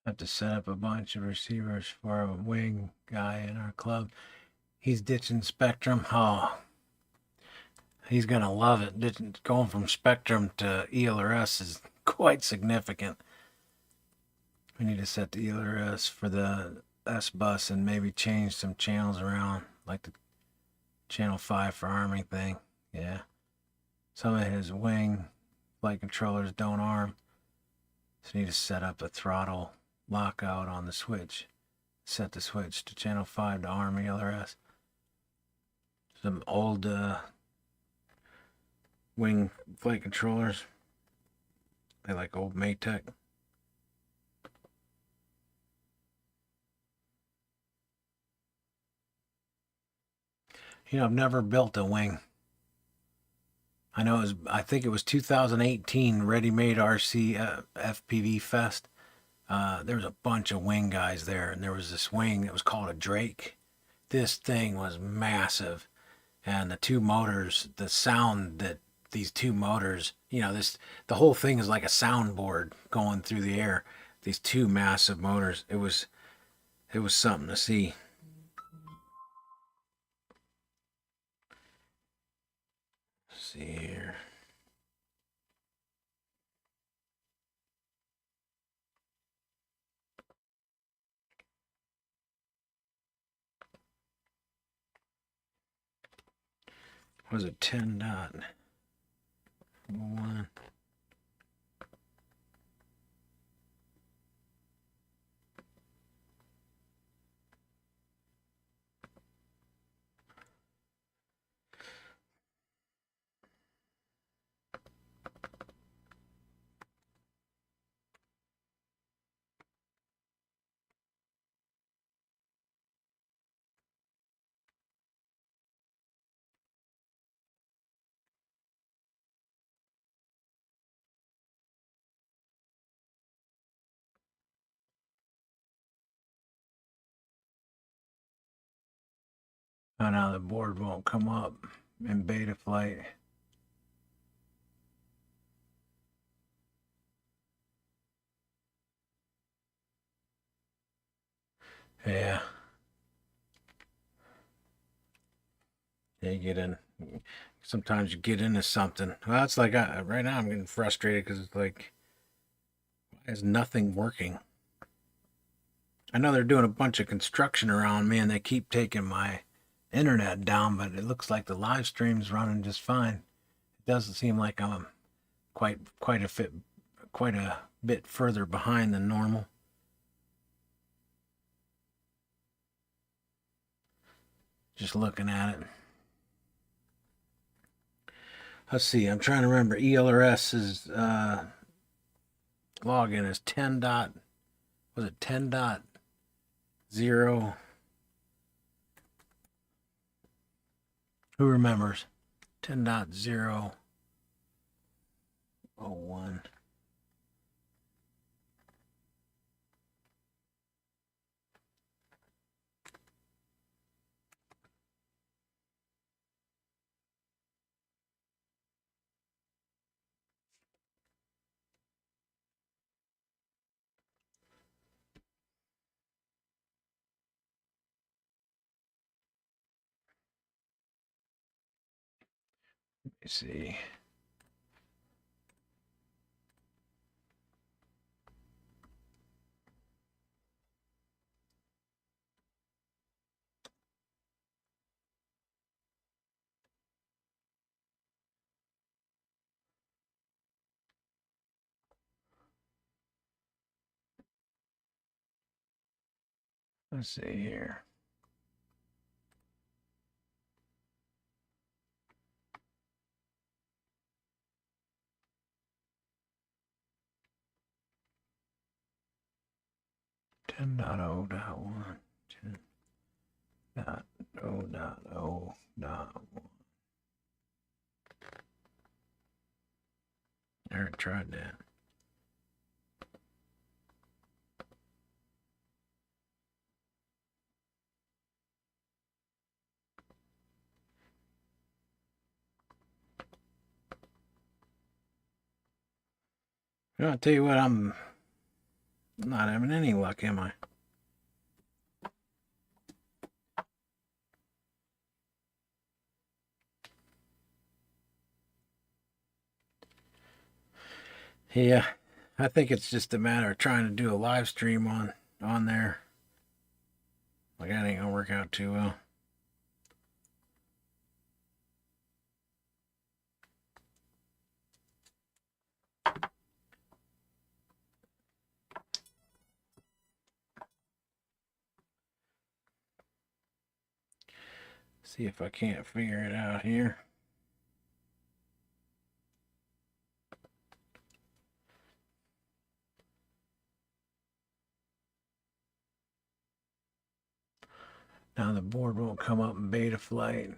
Have to set up a bunch of receivers for a wing guy in our club. He's ditching Spectrum. Oh, he's gonna love it. Going from Spectrum to ELRS is quite significant. We need to set the ELRS for the S bus and maybe change some channels around, like the channel 5 for arming thing. Yeah. Some of his wing flight controllers don't arm. So we need to set up a throttle lockout on the switch. Set the switch to channel 5 to arm ELRS. Some old wing flight controllers. They like old Maytech. You know, I've never built a wing. I think it was 2018 Ready Made RC FPV Fest. There was a bunch of wing guys there, and there was this wing that was called a Drake. This thing was massive, and the two motors, the sound that these two motors, the whole thing is like a soundboard going through the air. These two massive motors. It was something to see. Let's see here. Was it 10.1? Oh, now the board won't come up in beta flight. Yeah. Yeah, you get in. Sometimes you get into something. Well, it's like right now I'm getting frustrated because it's like, why is nothing working? I know they're doing a bunch of construction around me and they keep taking my internet down, but it looks like the live stream's running just fine. It doesn't seem like I'm quite a bit further behind than normal. Just looking at it. Let's see. I'm trying to remember. ELRS's login is 10. Was it 10.0? Who remembers? 10.001. Let me see. Let's see here. Ten dot oh dot one. 10.0.0.1. I already tried that. I'll tell you what, I'm I'm not having any luck, am I? Yeah, I think it's just a matter of trying to do a live stream on there. Like that ain't gonna work out too well. See if I can't figure it out here. Now the board won't come up in beta flight.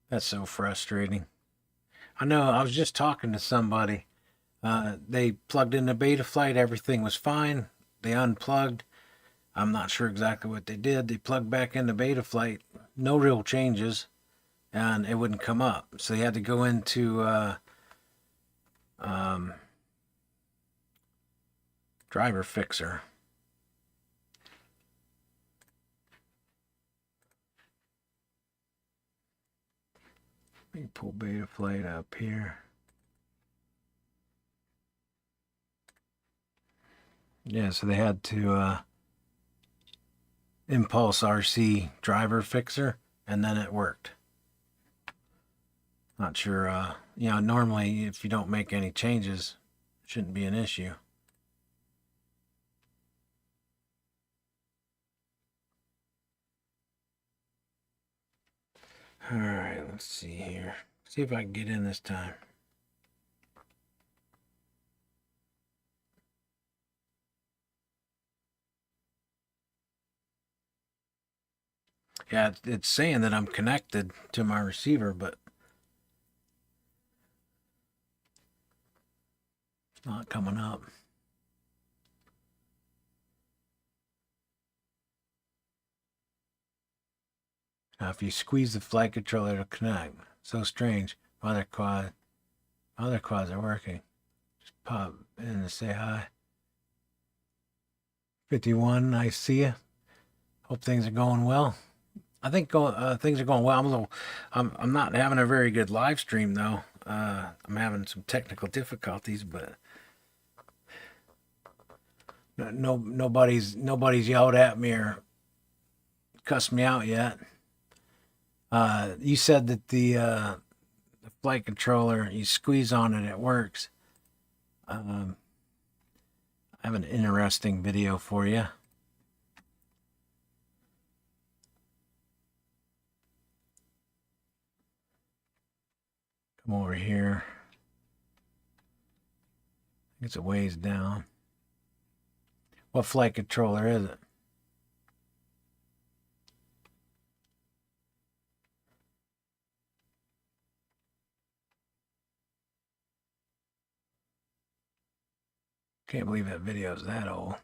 That's so frustrating. I know, I was just talking to somebody. They plugged in the beta flight, everything was fine. They unplugged. I'm not sure exactly what they did. They plugged back in the beta flight, no real changes, and it wouldn't come up. So they had to go into driver fixer. Let me pull beta flight up here. Yeah, so they had to impulse RC driver fixer, and then it worked. Not sure, normally if you don't make any changes, it shouldn't be an issue. All right, let's see here. See if I can get in this time. Yeah, it's saying that I'm connected to my receiver, but it's not coming up. Now, if you squeeze the flight controller, it'll connect. So strange. Other quads are working. Just pop in and say hi. 51, I see you. Hope things are going well. I think things are going well. I'm not having a very good live stream though. I'm having some technical difficulties, but nobody's yelled at me or cussed me out yet. You said that the flight controller, you squeeze on it, it works. I have an interesting video for you. Come over here. It's a ways down. What flight controller is it? Can't believe that video's that old.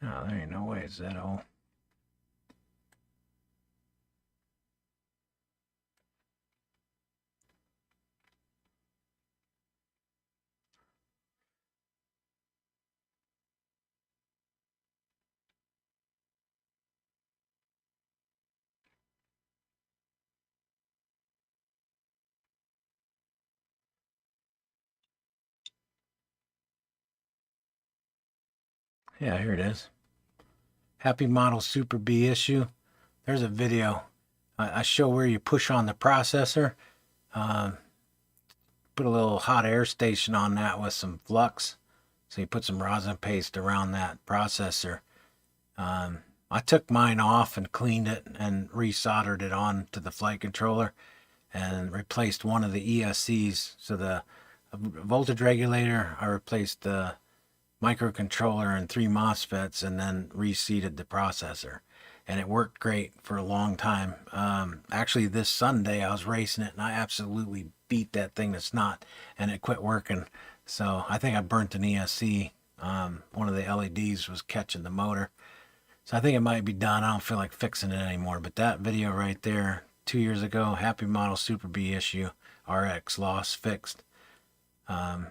No, there ain't no way it's that old. Yeah, here it is. Happy Model Super B issue. There's a video. I show where you push on the processor. Put a little hot air station on that with some flux. So you put some rosin paste around that processor. I took mine off and cleaned it and resoldered it on to the flight controller and replaced one of the ESCs. So the voltage regulator, I replaced the microcontroller and 3 MOSFETs and then reseated the processor. And it worked great for a long time. Actually, this Sunday I was racing it and I absolutely beat that thing to snot and it quit working. So I think I burnt an ESC One of the LEDs was catching the motor. So I think it might be done. I don't feel like fixing it anymore. But that video right there, 2 years ago, Happy Model Super B issue, RX loss fixed. Or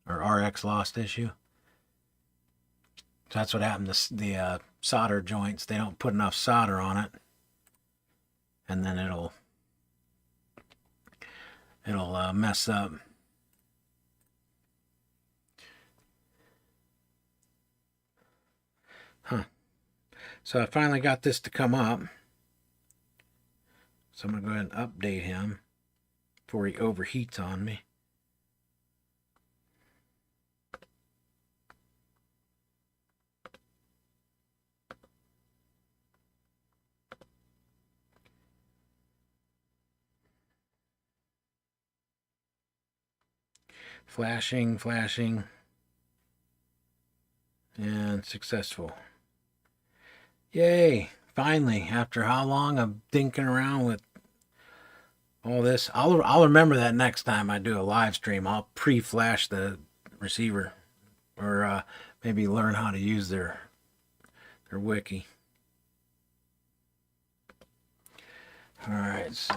RX lost issue. So that's what happened to the solder joints. They don't put enough solder on it. And then it'll mess up. Huh. So I finally got this to come up. So I'm going to go ahead and update him before he overheats on me. Flashing, flashing, and successful. Yay! Finally, after how long of thinking around with all this, I'll remember that next time I do a live stream. I'll pre-flash the receiver, or maybe learn how to use their wiki. All right, so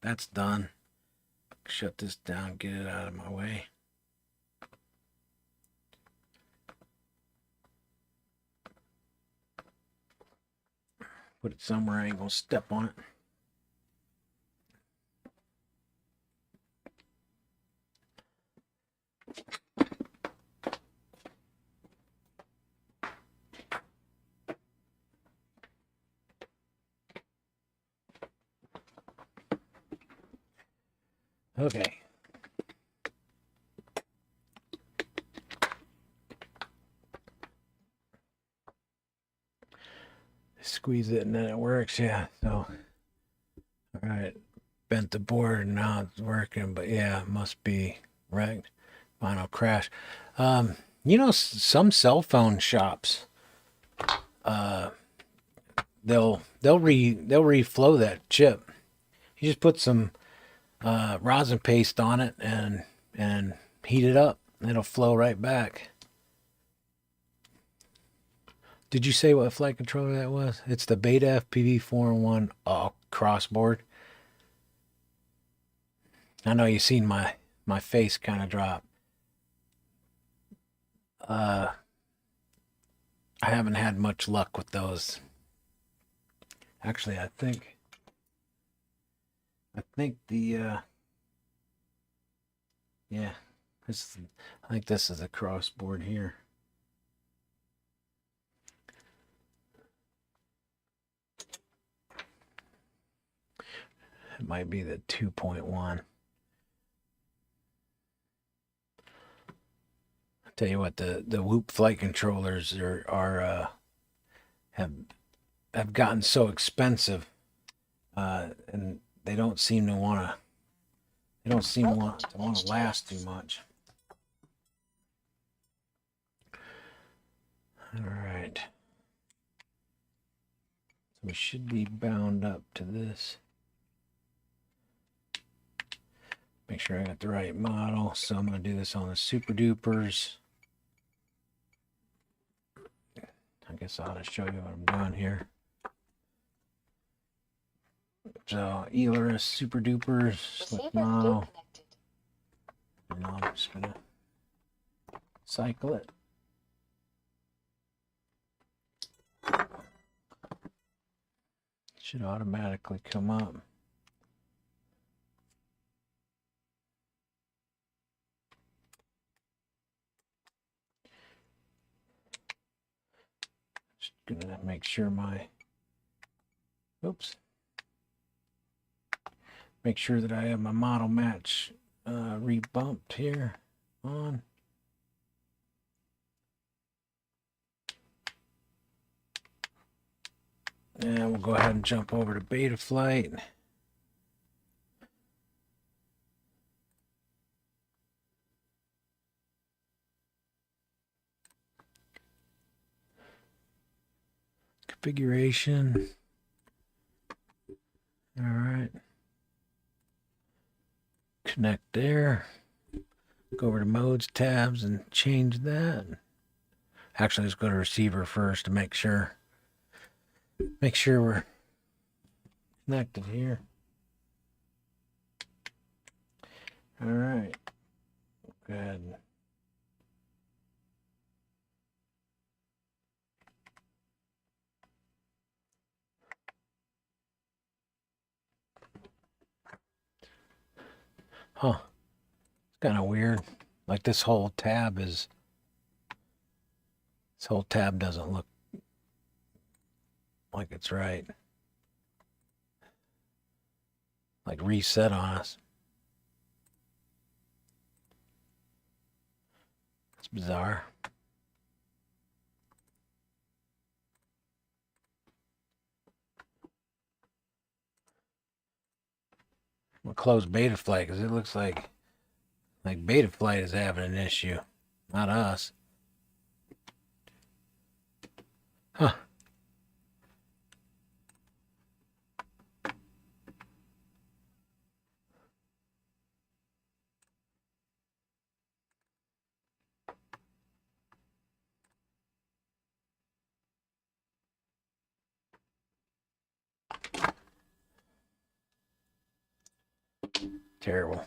that's done. Shut this down, get it out of my way. Put it somewhere I ain't gonna step on it. Okay. Squeeze it and then it works, yeah. So, all right, bent the board and now it's working, but yeah, it must be wrecked. Final crash. You know, some cell phone shops, they'll reflow that chip. You just put some rosin paste on it and heat it up. It'll flow right back. Did you say what flight controller that was? It's the Beta FPV 4-in-1 crossboard. I know you've seen my face kind of drop. I haven't had much luck with those. Actually, I think the yeah, I think this is a crossboard here. It might be the 2.1. I'll tell you what, the Whoop flight controllers have gotten so expensive, and they don't seem to want to last too much. All right. So we should be bound up to this. Make sure I got the right model. So I'm going to do this on the Super Dupers. I guess I ought to show you what I'm doing here. So Elerus Super Dupers, select model. And I'm just going to cycle it. Should automatically come up. Just gonna make sure make sure that I have my model match rebumped here on. And we'll go ahead and jump over to beta flight. Configuration. All right. Connect there. Go over to modes, tabs, and change that. Actually, let's go to receiver first to make sure we're connected here. All right. Good. Huh. It's kind of weird. Like this whole tab doesn't look like it's right. Like reset on us. It's bizarre. We'll close Betaflight because it looks like Betaflight is having an issue, not us. Huh. Terrible.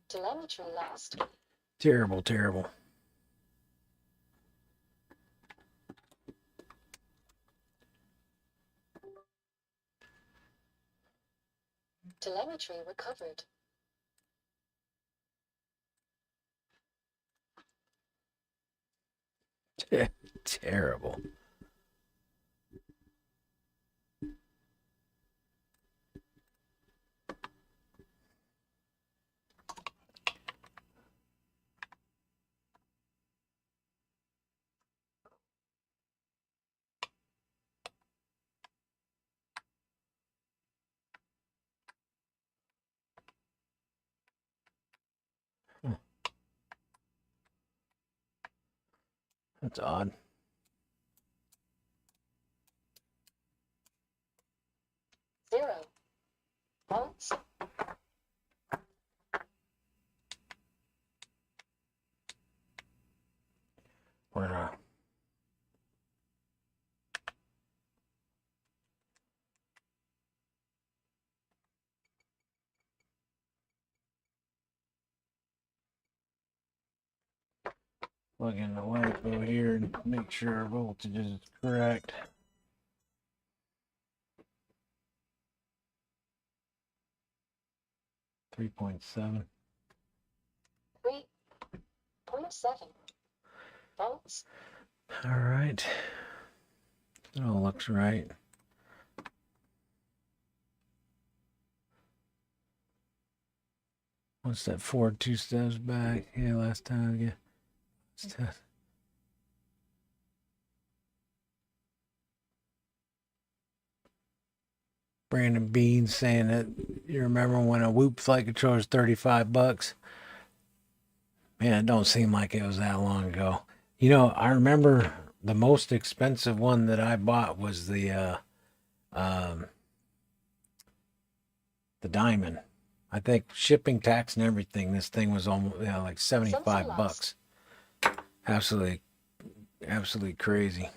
Telemetry lost. Terrible, terrible. Telemetry recovered. Terrible. That's odd. Zero. Volts. We're plug in the LiPo here and make sure our voltage is correct. $3.7. 3.7 volts. All right. It all looks right. What's that? 2 steps back. Yeah, last time. Yeah. Let's test. Brandon Bean saying that you remember when a Whoop flight controller was $35? Man, it don't seem like it was that long ago. You know, I remember the most expensive one that I bought was the Diamond. I think shipping, tax, and everything, this thing was almost like $75. Absolutely crazy.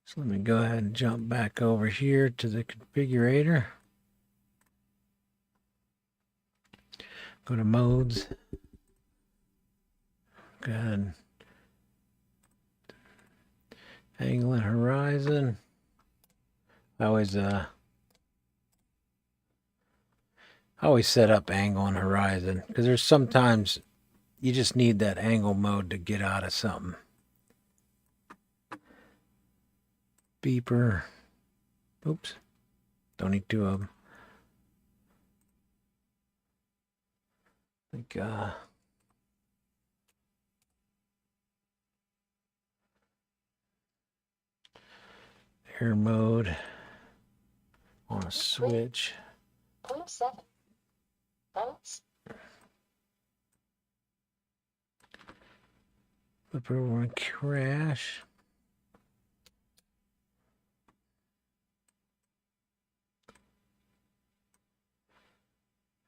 So let me go ahead and jump back over here to the configurator. Go to modes. Go ahead. Angle and horizon. I always set up angle and horizon because there's sometimes you just need that angle mode to get out of something. Beeper. Oops. Don't need two of them. I think air mode on a switch. 0.7 volts. Flip over and crash.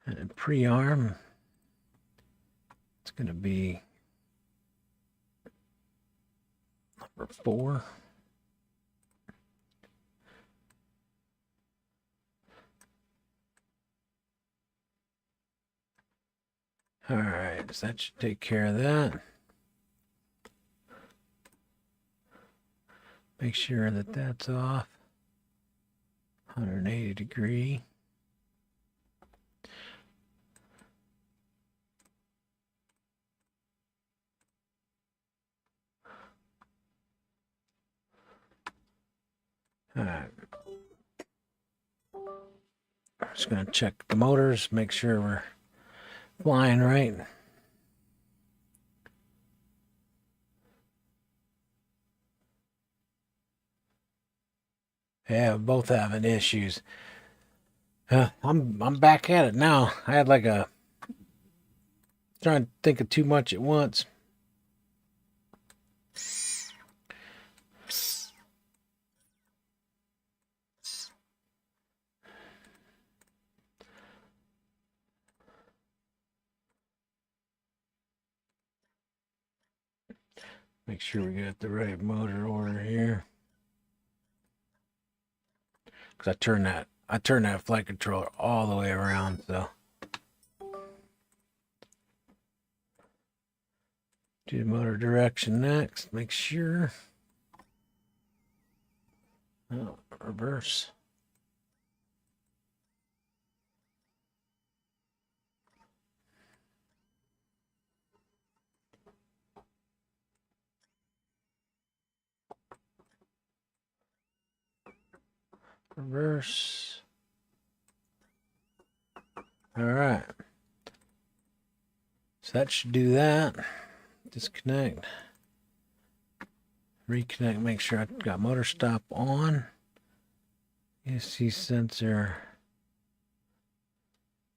And pre-arm, it's going to be number 4. All right, so that should take care of that. Make sure that that's off. 180 degree. All right. I'm just going to check the motors, make sure we're flying right. Yeah, both having issues. I'm back at it now. I had like a trying to think of too much at once. Make sure we got the right motor order here. Because I turned that flight controller all the way around, so. Do the motor direction next. Make sure. Oh, reverse. Reverse. All right. So that should do that. Disconnect. Reconnect. Make sure I got motor stop on. ESC sensor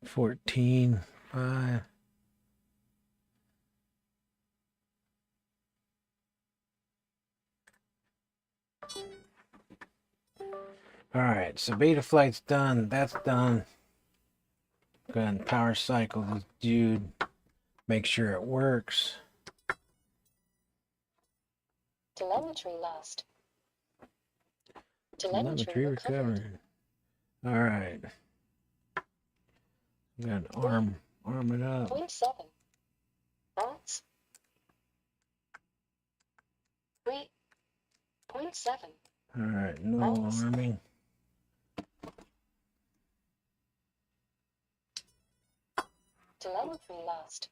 14.5. All right, so beta flight's done. That's done. Go ahead and power cycle this dude. Make sure it works. Telemetry lost. Telemetry recovered. All right. We got an arm it up. 0.7 volts. 3.7. All right, no Volts. arming. Telemetry lost.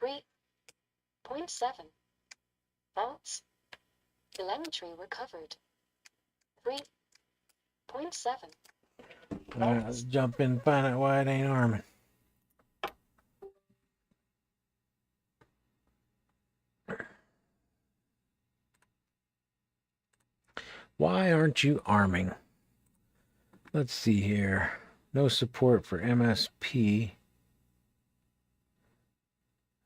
3.7 volts. Telemetry recovered. 3.7. All right, let's jump in and find out why it ain't arming. Why aren't you arming? Let's see here. No support for MSP.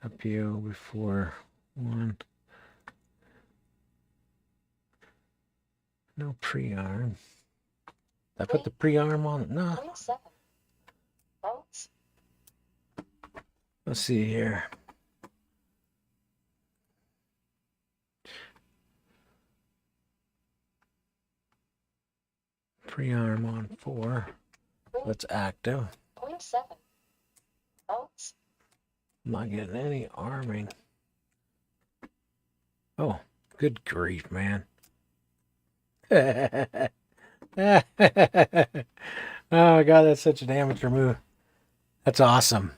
FPV before 1. No pre-arm. Did I put the pre-arm on it? No. 0.7 volts. Let's see here. Pre-arm on 4. That's active. 0.7 volts. I'm not getting any arming. Oh, good grief, man. Oh my God, that's such an amateur move. That's awesome.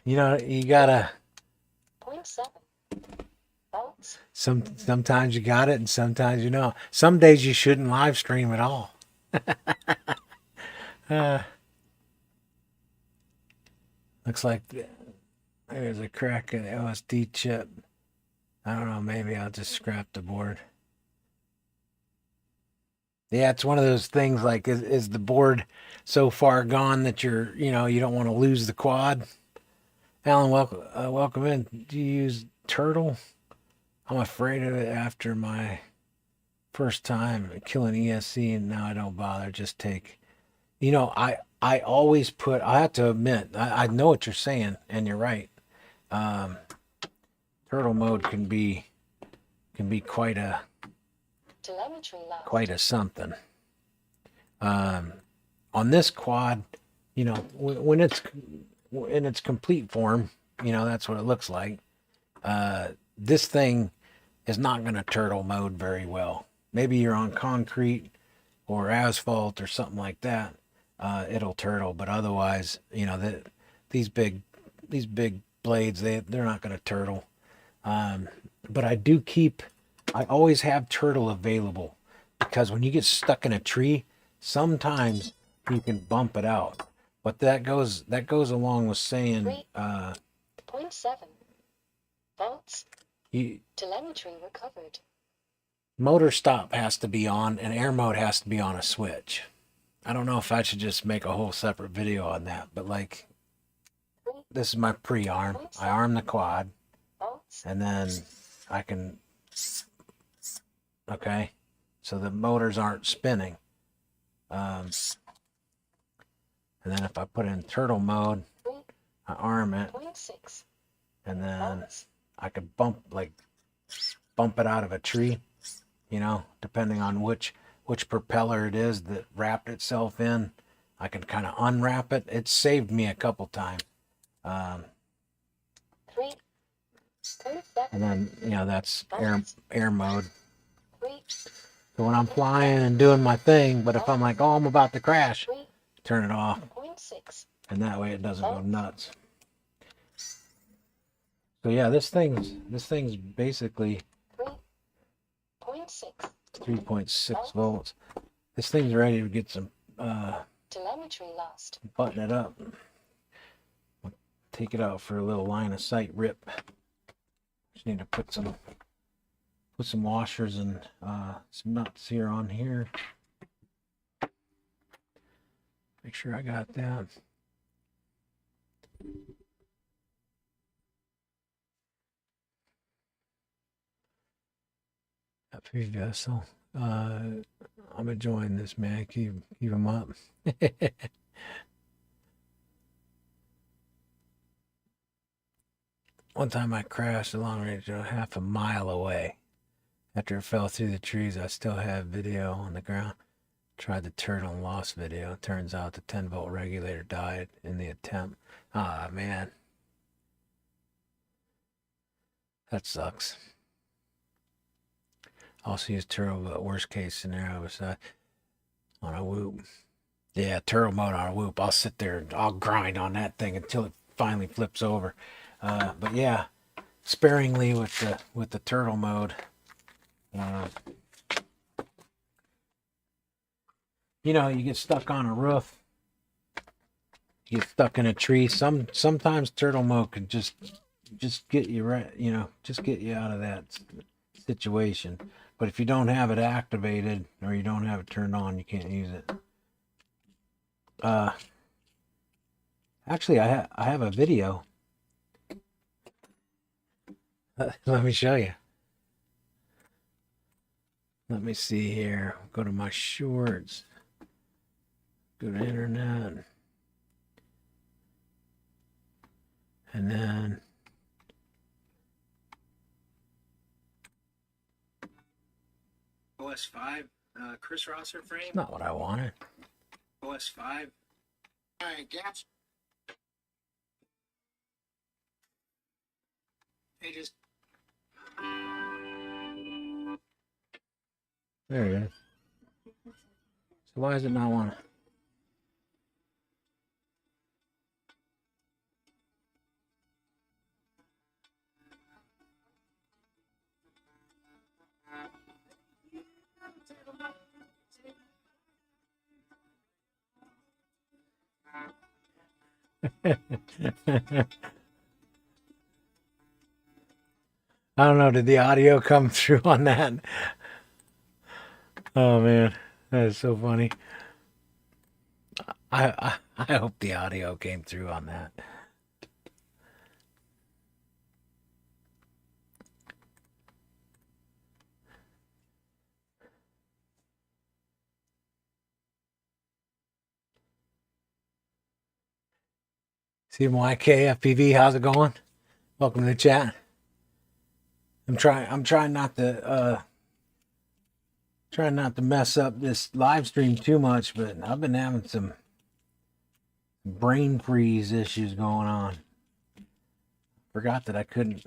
You know, you gotta 0.7 volts. sometimes you got it and sometimes you don't. Some days you shouldn't live stream at all. Looks like there's a crack in the OSD chip. I don't know, maybe I'll just scrap the board. Yeah, it's one of those things like, is the board so far gone that you don't want to lose the quad? Alan, welcome in. Do you use Turtle? I'm afraid of it after my first time killing ESC, and now I don't bother. Just take, you know, I always put. I have to admit, I know what you're saying, and you're right. Um, turtle mode can be quite a Telemetry lost. quite a something. On this quad, you know, when it's in its complete form, you know, that's what it looks like. This thing is not going to turtle mode very well. Maybe you're on concrete or asphalt or something like that. It'll turtle, but otherwise, you know, these big blades, they're not going to turtle. But I always have turtle available, because when you get stuck in a tree, sometimes you can bump it out. But that goes along with saying, 0.7 volts. you, Telemetry recovered. motor stop has to be on and air mode has to be on a switch. I don't know if I should just make a whole separate video on that, but like, this is my pre-arm. I arm the quad, Volts. and then I can, okay, so the motors aren't spinning. And then if I put it in turtle mode, I arm it, 0.6 and then volts. I could bump it out of a tree, you know, depending on which propeller it is that wrapped itself in. I can kind of unwrap it. It saved me a couple times. 3.7 And then, you know, that's air mode. 3. So when I'm flying and doing my thing, but if I'm like, oh, I'm about to crash, turn it off. 3.6 And that way it doesn't go nuts. So yeah, this thing's basically 3.6 3.6 volts. This thing's ready to get some telemetry lost. button it up. I'll take it out for a little line of sight rip. Just need to put some washers and some nuts here on here. Make sure I got that. FPV vessel. I'm enjoying this, man. Keep them up. One time I crashed a long range, half a mile away. After it fell through the trees, I still have video on the ground. Tried the turtle and lost video. Turns out the 10-volt regulator died in the attempt. Ah, man. That sucks. Also use turtle, but worst case scenario was on a whoop. Yeah, turtle mode on a whoop. I'll sit there and I'll grind on that thing until it finally flips over. But yeah, sparingly with the turtle mode. You know, you get stuck on a roof, you get stuck in a tree. Sometimes turtle mode could just get you right, you know, just get you out of that situation. But if you don't have it activated or you don't have it turned on, you can't use it. Actually, I have a video. Let me show you. Let me see here. Go to my shorts. Go to internet. And then OS5, Chris Rosser frame. not what I wanted. OS5. All right, gaps. Hey, just There it is. So why does it not want to? I don't know. Did the audio come through on that? Oh man, that is so funny. I hope the audio came through on that. CMYK FPV, how's it going? Welcome to the chat. I'm trying not to mess up this live stream too much, but I've been having some brain freeze issues going on. Forgot that I couldn't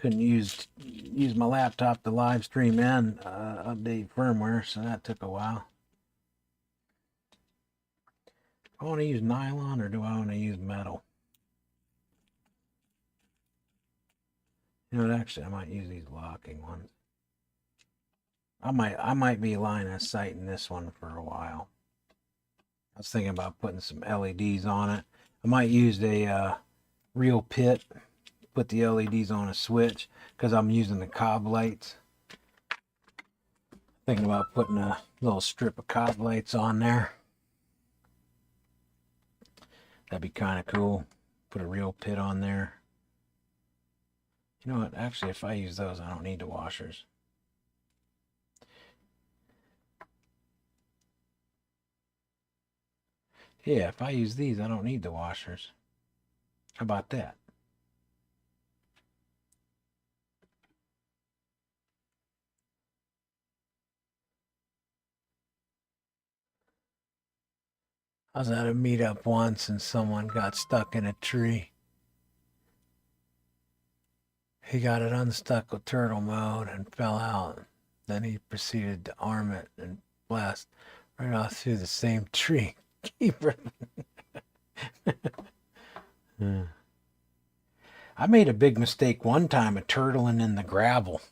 use my laptop to live stream and update firmware, so that took a while. Do I want to use nylon or do I want to use metal? You know what, actually I might use these locking ones. I might be line of sight in this one for a while. I was thinking about putting some LEDs on it. I might use a real pit, put the LEDs on a switch because I'm using the cob lights. Thinking about putting a little strip of cob lights on there. That'd be kind of cool. Put a real pit on there. You know what? Actually, if I use those, I don't need the washers. Yeah, if I use these, I don't need the washers. How about that? I was at a meetup once and someone got stuck in a tree. He got it unstuck with turtle mode and fell out. Then he proceeded to arm it and blast right off through the same tree. Keeper. I made a big mistake one time of turtling in the gravel.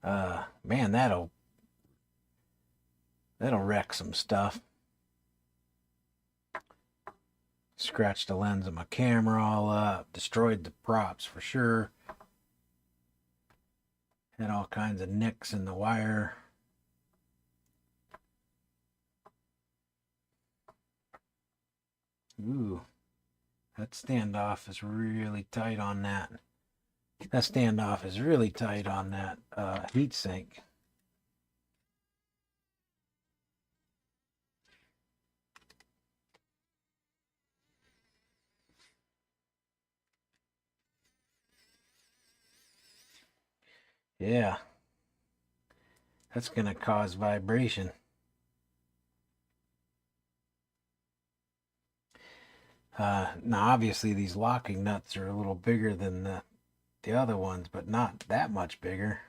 Man, that'll wreck some stuff. Scratched the lens of my camera all up, destroyed the props for sure. Had all kinds of nicks in the wire. Ooh, that standoff is really tight on that. That standoff is really tight on that heat sink. Yeah, that's going to cause vibration. Now, obviously, these locking nuts are a little bigger than the other ones, but not that much bigger.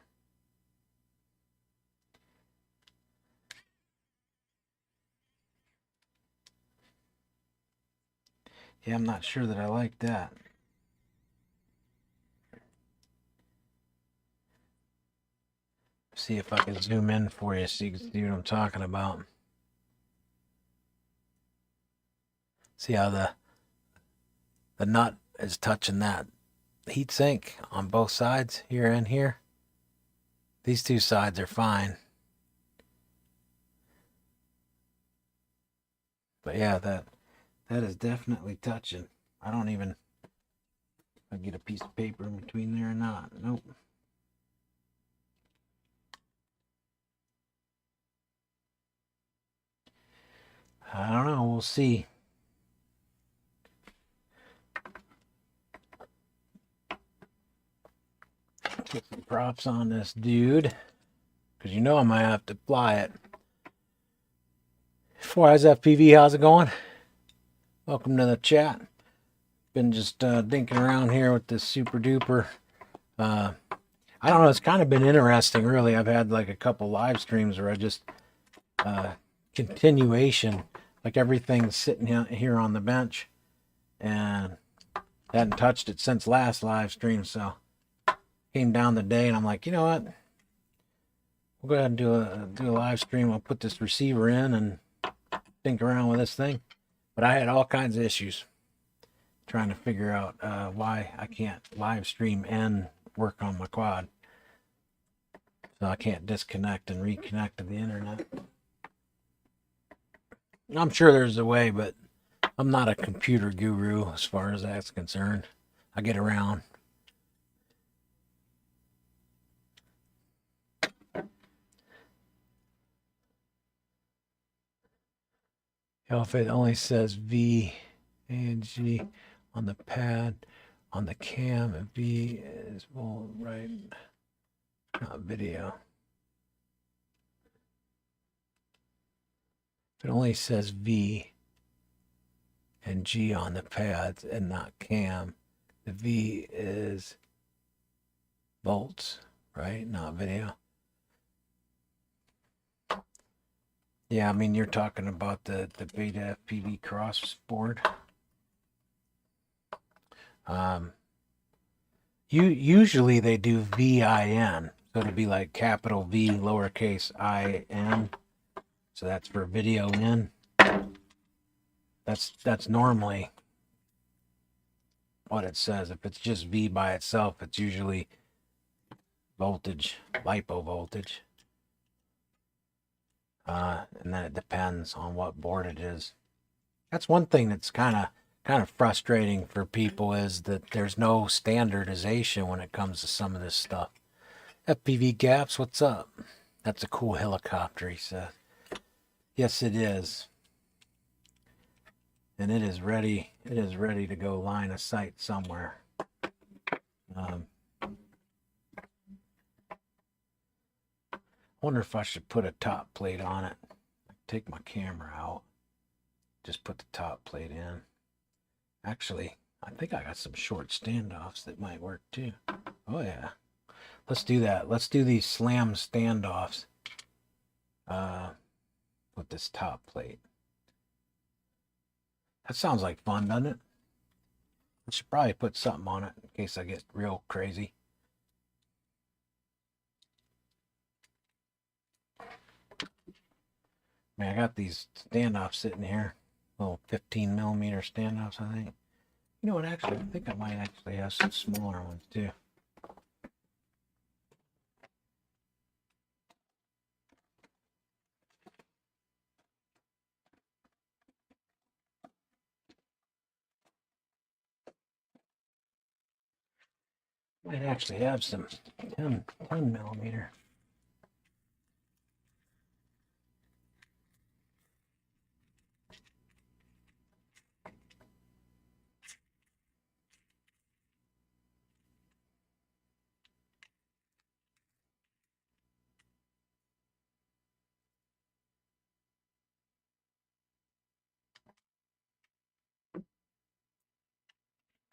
Yeah, I'm not sure that I like that. See if I can zoom in for you so you can see what I'm talking about. See how the nut is touching that heat sink on both sides, here and here. These two sides are fine. But yeah, that is definitely touching. I don't even, if I get a piece of paper in between there or not. Nope. I don't know. We'll see. Put some props on this dude, because you know I might have to fly it. Four Eyes FPV, how's it going? Welcome to the chat. Been just dinking around here with this super duper. I don't know. It's kind of been interesting, really. I've had like a couple live streams where I just continuation, like everything's sitting here on the bench, and hadn't touched it since last live stream. So came down the day, and I'm like, you know what? We'll go ahead and do a live stream. I'll put this receiver in and think around with this thing. But I had all kinds of issues trying to figure out why I can't live stream and work on my quad. So I can't disconnect and reconnect to the internet. I'm sure there's a way, but I'm not a computer guru as far as that's concerned. I get around. So if it only says V and G on the pad, on the cam, and V is, well, right, not video. If it only says V and G on the pads and not cam, the V is volts, right? Not video. Yeah, I mean, you're talking about the Beta FPV cross board. Usually they do VIN, so it'd be like capital V, lowercase I-N. So that's for video in. That's normally what it says. If it's just V by itself, it's usually voltage, LiPo voltage. And then it depends on what board it is. That's one thing that's kind of frustrating for people, is that there's no standardization when it comes to some of this stuff. FPV Gaps, what's up? That's a cool helicopter, he says. Yes, it is. And it is ready to go line of sight somewhere. Wonder if I should put a top plate on it. Take my camera out. Just put the top plate in. Actually, I think I got some short standoffs that might work too. Oh yeah. Let's do that. Let's do these slam standoffs with this top plate. That sounds like fun, doesn't it? I should probably put something on it in case I get real crazy. Man, I got these standoffs sitting here. Little 15 millimeter standoffs, I think. You know what, actually, I think I might actually have some smaller ones too. Might actually have some 10 millimeter.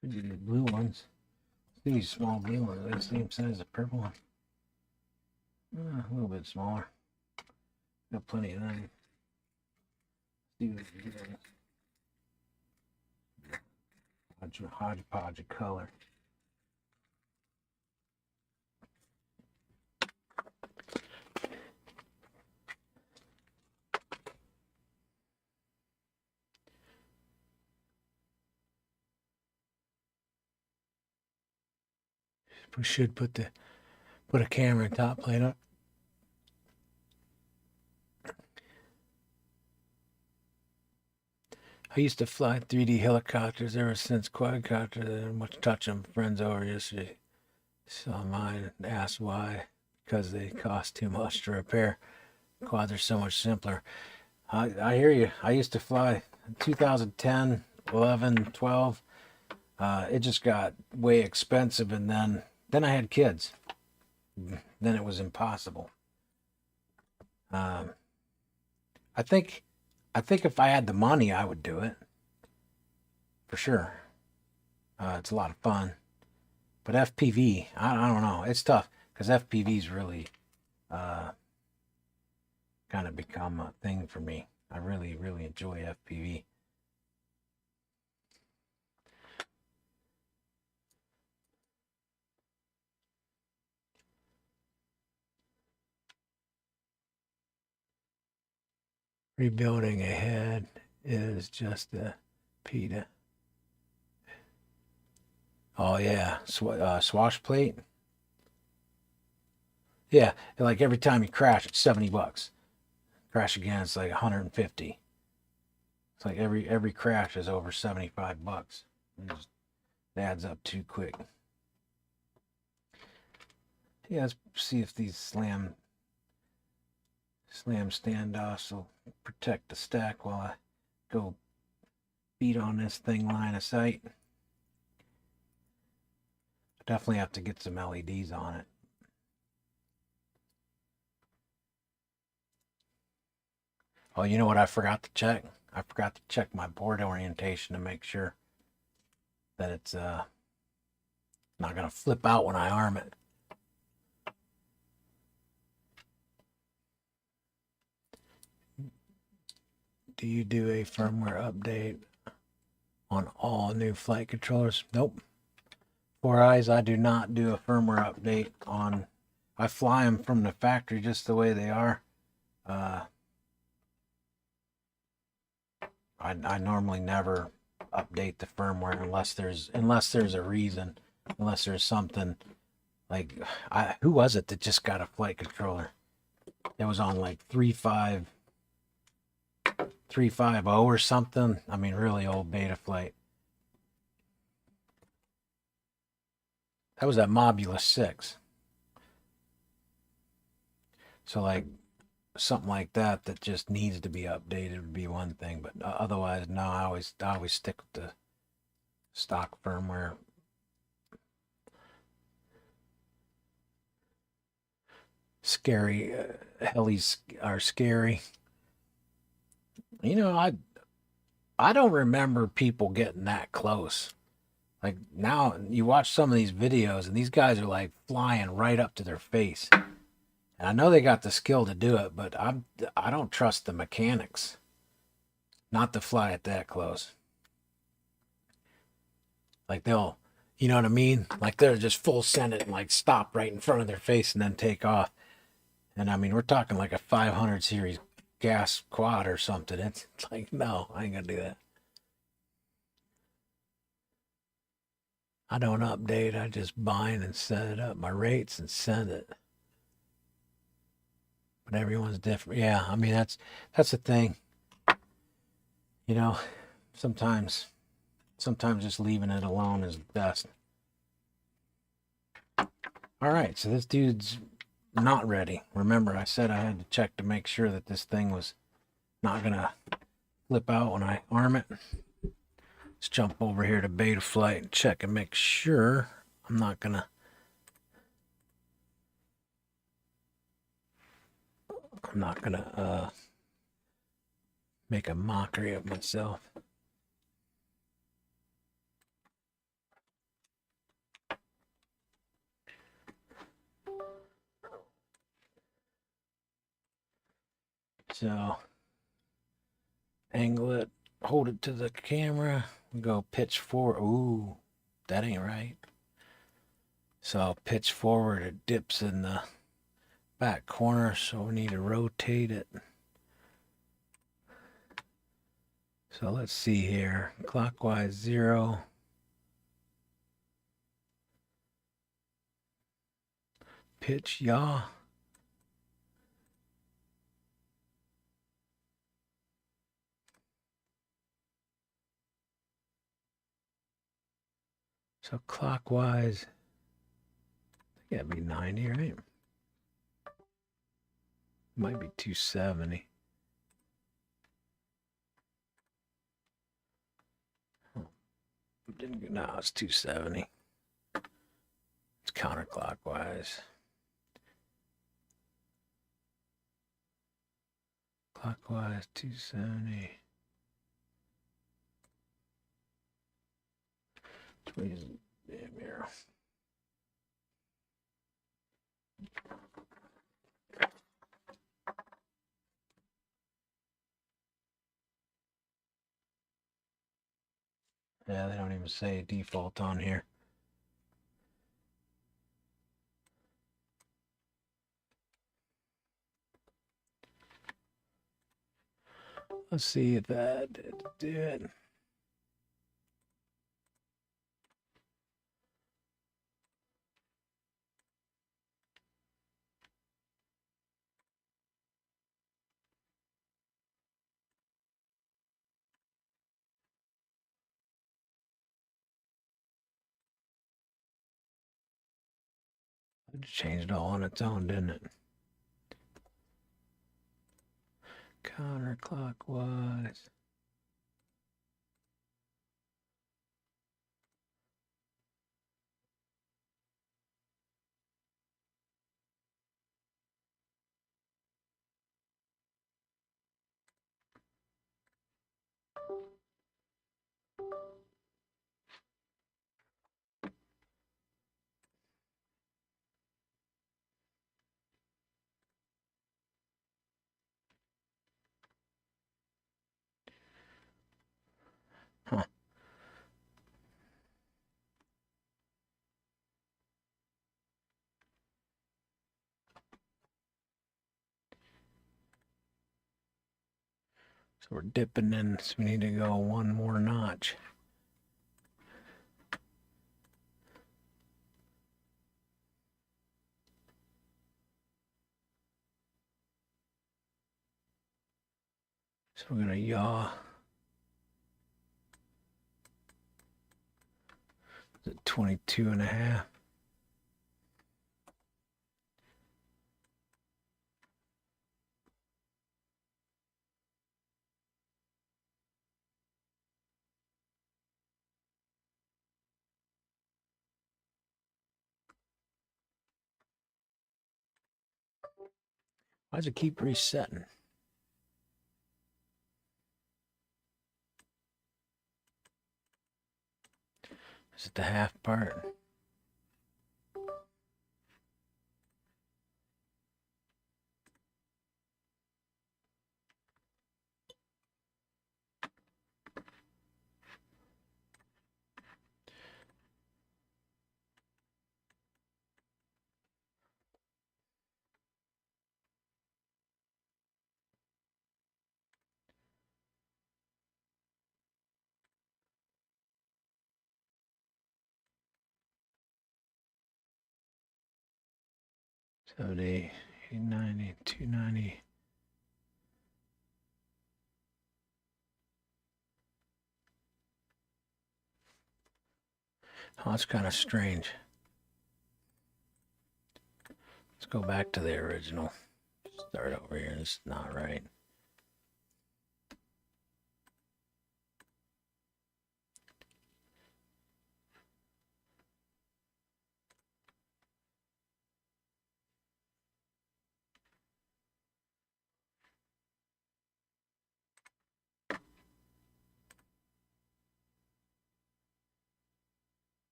Could be the blue ones. These small blue ones, they're the same size as the purple one. A little bit smaller. Got plenty of them. See what we can do. Hodgepodge of color. We should put a camera and top plate up. I used to fly 3D helicopters ever since quadcopter. Didn't much touch them. Friends over yesterday saw mine and asked why. Because they cost too much to repair. Quads are so much simpler. I hear you. I used to fly in 2010, 11, 12. It just got way expensive, and then I had kids. Then it was impossible. I think if I had the money, I would do it. For sure. It's a lot of fun. But FPV, I don't know. It's tough because FPV's really kind of become a thing for me. I really, really enjoy FPV. Rebuilding a head is just a PETA. Oh yeah, swash plate. Yeah, like every time you crash, it's $70. Crash again, it's like 150. It's like every crash is over $75. It adds up too quick. Yeah, let's see if these slam standoffs will protect the stack while I go beat on this thing line of sight. Definitely have to get some LEDs on it. Oh, you know what I forgot to check? I forgot to check my board orientation to make sure that it's not going to flip out when I arm it. Do you do a firmware update on all new flight controllers? Nope. Four Eyes, I do not do a firmware update on. I fly them from the factory just the way they are. I normally never update the firmware unless there's a reason, unless there's something like who was it that just got a flight controller? It was on like 350 or something. I mean, really old beta flight. That was that Mobulus 6. So like something like that just needs to be updated would be one thing, but otherwise, no. I always stick with the stock firmware. Scary, helis are scary. You know, I don't remember people getting that close. Like now, you watch some of these videos, and these guys are like flying right up to their face. And I know they got the skill to do it, but I don't trust the mechanics not to fly it that close. Like they'll, you know what I mean? Like they'll just full send it and like stop right in front of their face and then take off. And I mean, we're talking like a 500 series gas quad or something. It's like, no, I ain't gonna do that. I don't update. I just bind and set it up, my rates, and send it. But everyone's different. Yeah, I mean that's the thing. You know, sometimes just leaving it alone is best. All right, so this dude's not ready. Remember, I said I had to check to make sure that this thing was not gonna flip out when I arm it. Let's jump over here to beta flight and check and make sure I'm not gonna make a mockery of myself. So angle it, hold it to the camera, go pitch forward. Ooh, that ain't right. So I'll pitch forward, it dips in the back corner, so we need to rotate it. So let's see here, clockwise 0. Pitch yaw. So clockwise, I think that'd be 90, right? Might be 270. No, it's 270. It's counterclockwise. Clockwise 270. Damn here. Yeah, they don't even say default on here. Let's see if that did it. It changed all on its own, didn't it? Counterclockwise. we're dipping in, so we need to go one more notch. So we're gonna yaw. Is it 22.5? Why does it keep resetting? Is it the half part? So the 890, 290. Oh, that's kind of strange. Let's go back to the original. Start over here. This is not right.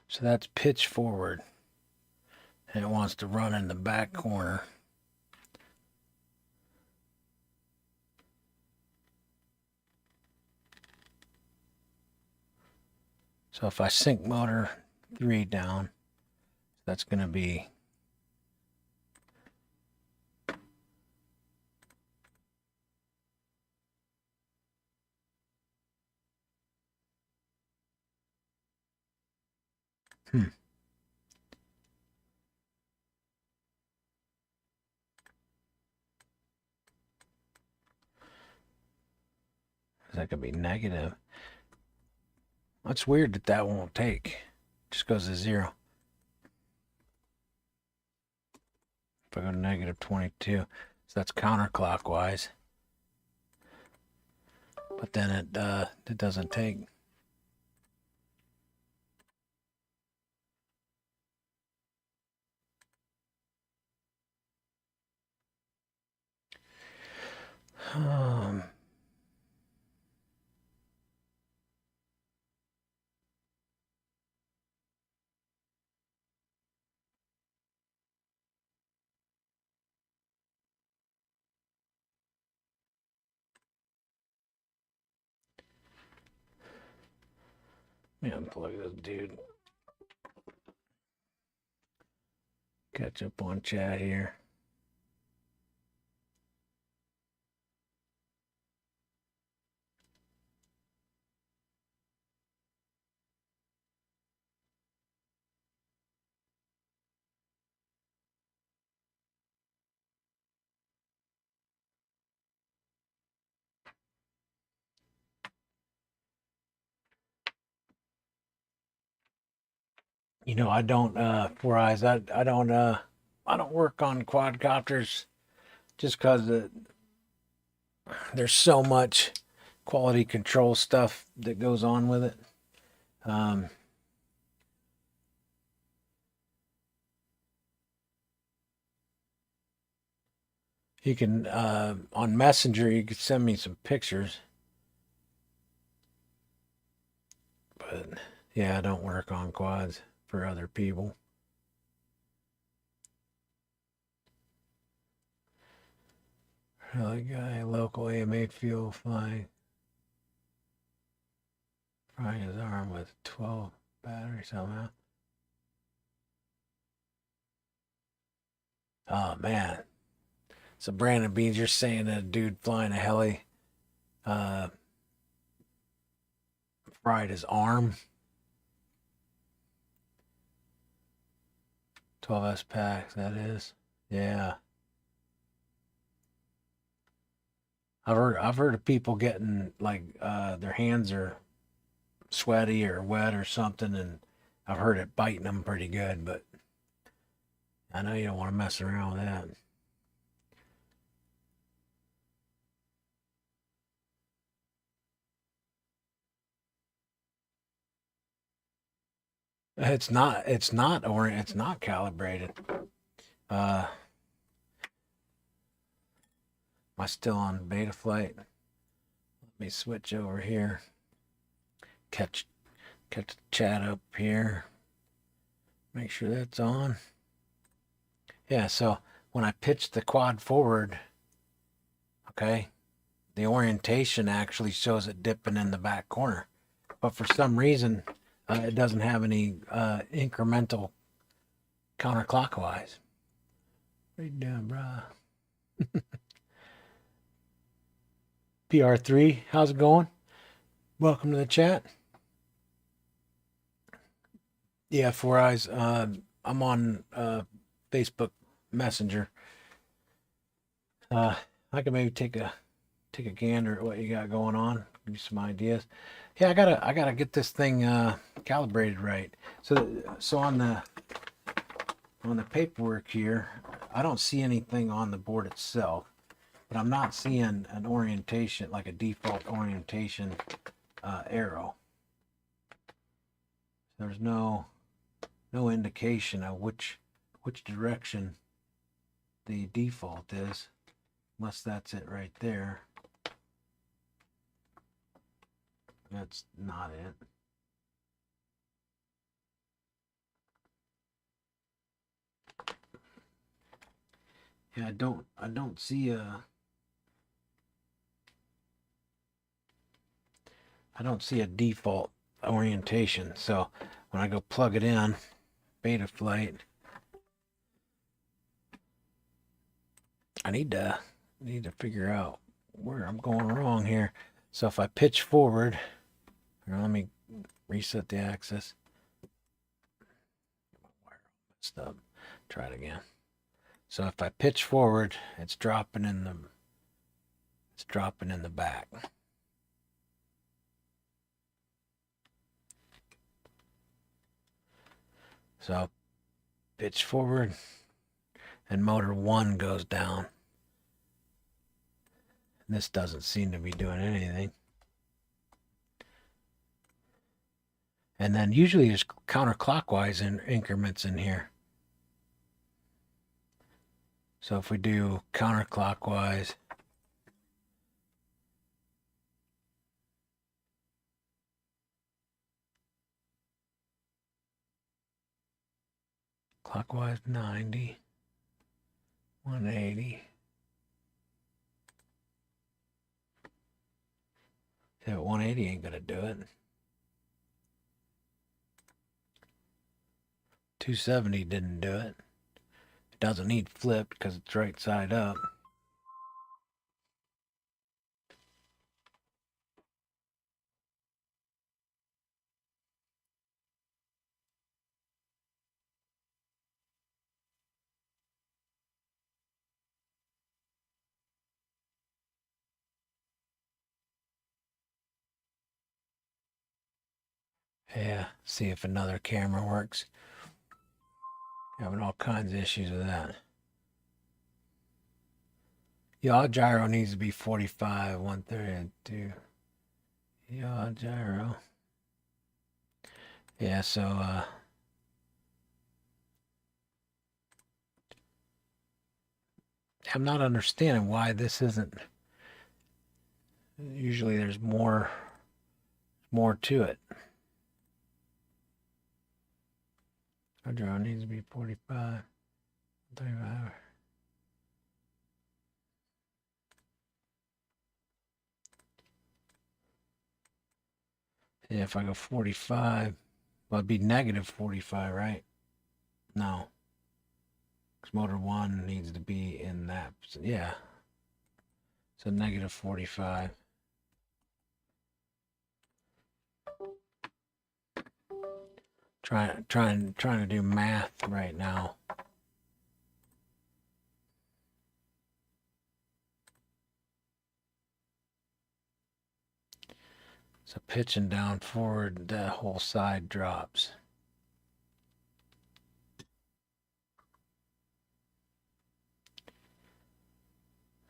So that's pitch forward. And it wants to run in the back corner. So if I sync motor 3 down, that's going to be that could be negative. That's weird that that won't take. Just goes to 0. If I go to negative 22, so that's counterclockwise. But then it doesn't take. Let me unplug this dude. Catch up on chat here. You know, I don't Four Eyes, I don't work on quadcopters just because there's so much quality control stuff that goes on with it. You can on Messenger you can send me some pictures, but yeah, I don't work on quads for other people. Really guy, local AMA fuel flying. frying his arm with 12 batteries somehow. Oh man. So Brandon Beans, you're saying that a dude flying a heli fried his arm. 12S packs, that is. Yeah. I've heard of people getting like their hands are sweaty or wet or something, and I've heard it biting them pretty good, but I know you don't want to mess around with that. It's not calibrated. Am I still on beta flight? Let me switch over here. Catch the chat up here. Make sure that's on. Yeah, so when I pitch the quad forward, okay, the orientation actually shows it dipping in the back corner. But for some reason, it doesn't have any incremental counterclockwise. What are you doing, brah? PR3, how's it going? Welcome to the chat. Yeah, Four Eyes. I'm on Facebook Messenger. I can maybe take a gander at what you got going on. Give you some ideas. Yeah, I gotta get this thing calibrated right. So on the paperwork here, I don't see anything on the board itself, but I'm not seeing an orientation, like a default orientation arrow. There's no indication of which direction the default is, unless that's it right there. That's not it. Yeah, I don't see a default orientation. So when I go plug it in, beta flight, I need to figure out where I'm going wrong here. So if I pitch forward, let me reset the axis. Messed up. Try it again. So if I pitch forward, it's dropping in the back. So pitch forward and motor 1 goes down. This doesn't seem to be doing anything. And then usually there's counterclockwise increments in here. So if we do counterclockwise, clockwise 90, 180. Yeah, 180 ain't gonna do it. 270 didn't do it. It doesn't need flipped because it's right side up. Yeah, see if another camera works. Having all kinds of issues with that. Yaw gyro needs to be 45, 132. Yaw gyro. Yeah, so I'm not understanding why this isn't. Usually there's more to it. Yaw gyro needs to be 45, 35. Yeah, if I go 45, well, it'd be negative 45, right? No. Because motor 1 needs to be in that. Yeah. So negative 45. Trying to do math right now. So pitching down forward, the whole side drops.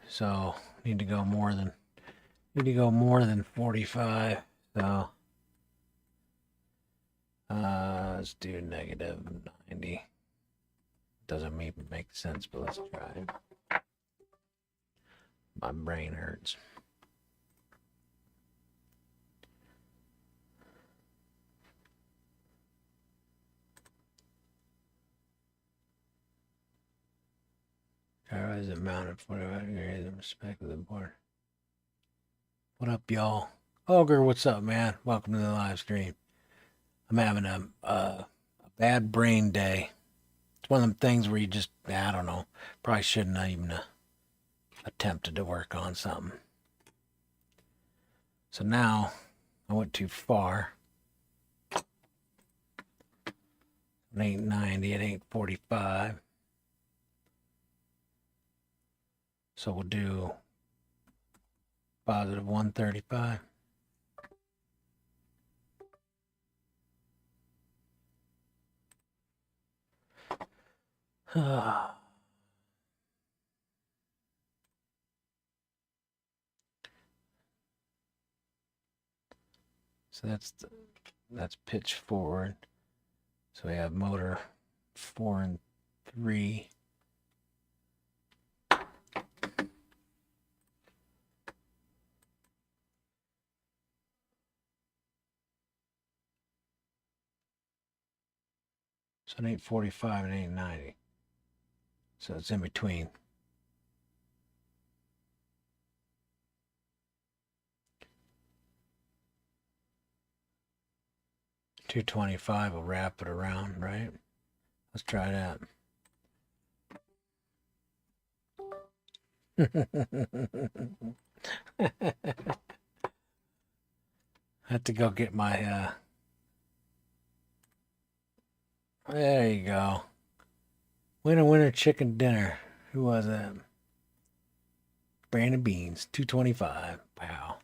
So need to go more than 45. So let's do negative 90. Doesn't even make sense, but let's try it. My brain hurts. How is it mounted? 45 degrees in respect of the board. What up, y'all? Ogre, what's up, man? Welcome to the live stream. I'm having a bad brain day. It's one of them things where you just, I don't know, probably shouldn't have even attempted to work on something. So now I went too far. It ain't 90, it ain't 45. So we'll do positive 135. So that's pitch forward. So we have motor 4 and 3. So it ain't 45, it ain't 90. So it's in between. $225 will wrap it around, right? Let's try that. I have to go get my there you go. Winner chicken dinner. Who was that? Brandon Beans, 225. Wow.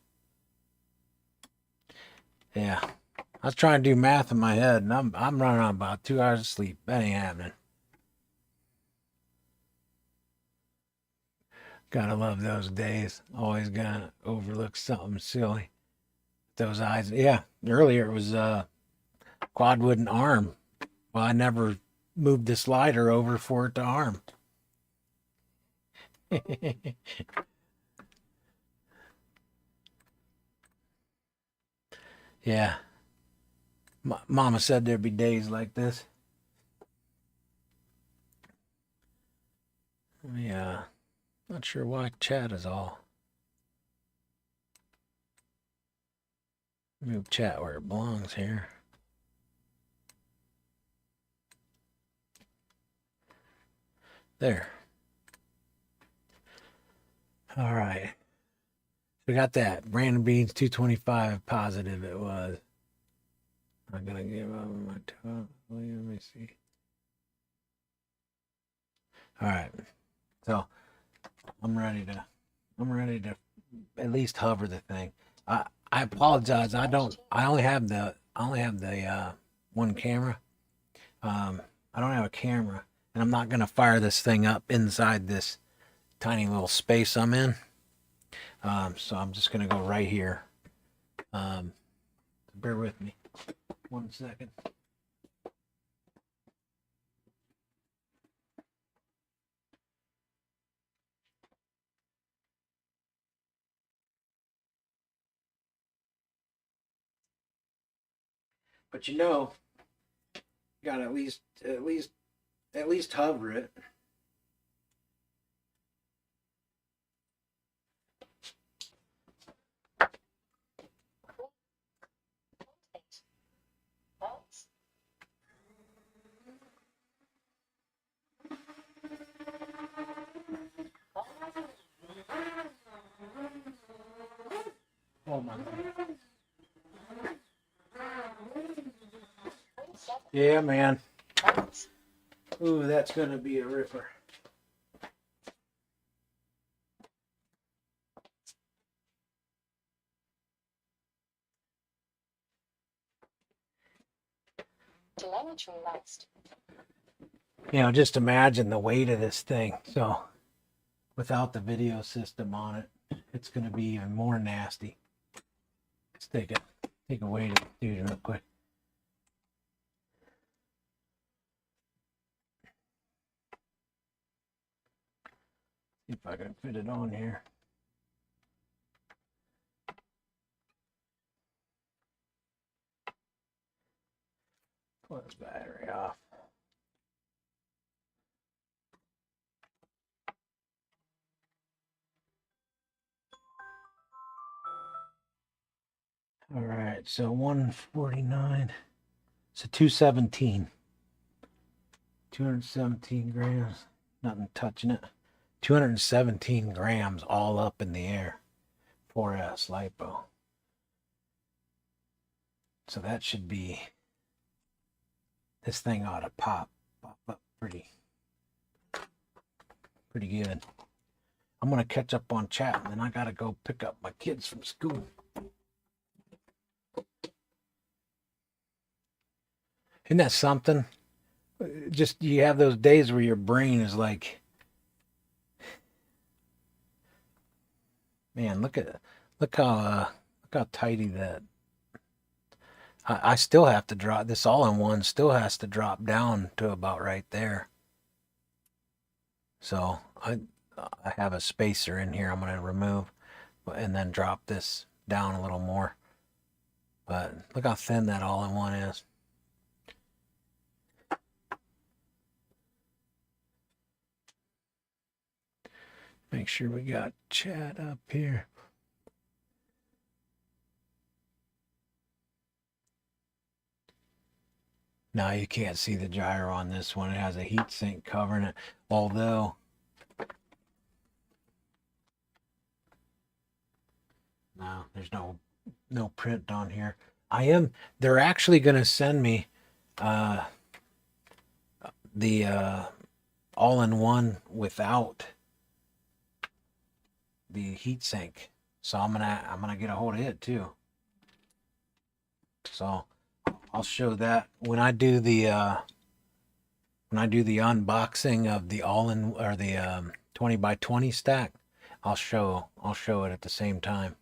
Yeah. I was trying to do math in my head, and I'm running on about 2 hours of sleep. That ain't happening. Gotta love those days. Always gonna overlook something silly. Those eyes. Yeah. Earlier it was quad wouldn't arm. Well, I never moved the slider over for it to arm. Yeah. Mama said there'd be days like this. Yeah. Not sure why chat is all. Move chat where it belongs here. There. All right. We got that. Brandon Beans 225 positive it was. I'm gonna give up my top. Let me see. All right. So I'm ready to at least hover the thing. I apologize. I only have the one camera. I don't have a camera, and I'm not gonna fire this thing up inside this tiny little space I'm in. So I'm just gonna go right here. Bear with me 1 second. But you gotta at least hover it. Oh my. 0.7. Yeah, man. Balance. Ooh, that's gonna be a ripper. Telemetry lost. You know, just imagine the weight of this thing. So, without the video system on it, it's gonna be even more nasty. Let's take a weight of the dude real quick. See if I can fit it on here. Pull this battery off. All right, so 149. So 217. 217 grams. Nothing touching it. 217 grams all up in the air. 4S lipo. So that should be, this thing ought to pop up pretty good. I'm gonna catch up on chat, and then I gotta go pick up my kids from school. Isn't that something? Just you have those days where your brain is like, man, look how tidy that. I still have to drop this all-in-one. Still has to drop down to about right there. So I have a spacer in here. I'm going to remove, and then drop this down a little more. But look how thin that all-in-one is. Make sure we got chat up here. Now you can't see the gyro on this one. It has a heat sink covering it. Although, no, there's no print on here. They're actually going to send me the all-in-one without the heat sink. So I'm gonna get a hold of it too. So I'll show that when I do the unboxing of the all-in or the 20 by 20 stack. I'll show it at the same time.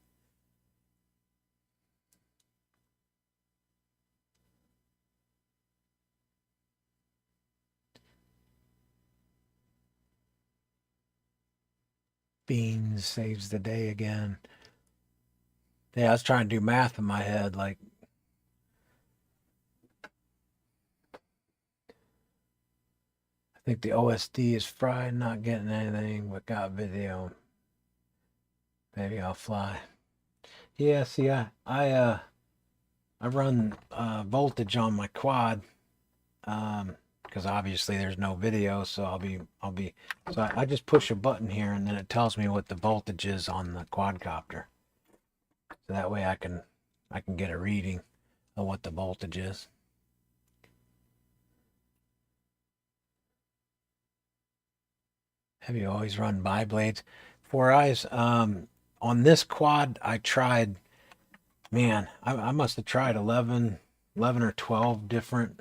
Beans saves the day again. Yeah, I was trying to do math in my head, like I think the OSD is fried, not getting anything, but got video. Maybe I'll fly. Yeah, see, I run voltage on my quad, because obviously there's no video, so so I just push a button here, and then it tells me what the voltage is on the quadcopter. So that way I can get a reading of what the voltage is. Have you always run bi-blades? 4Eyes. On this quad, I tried, man, I must have tried 11 or 12 different.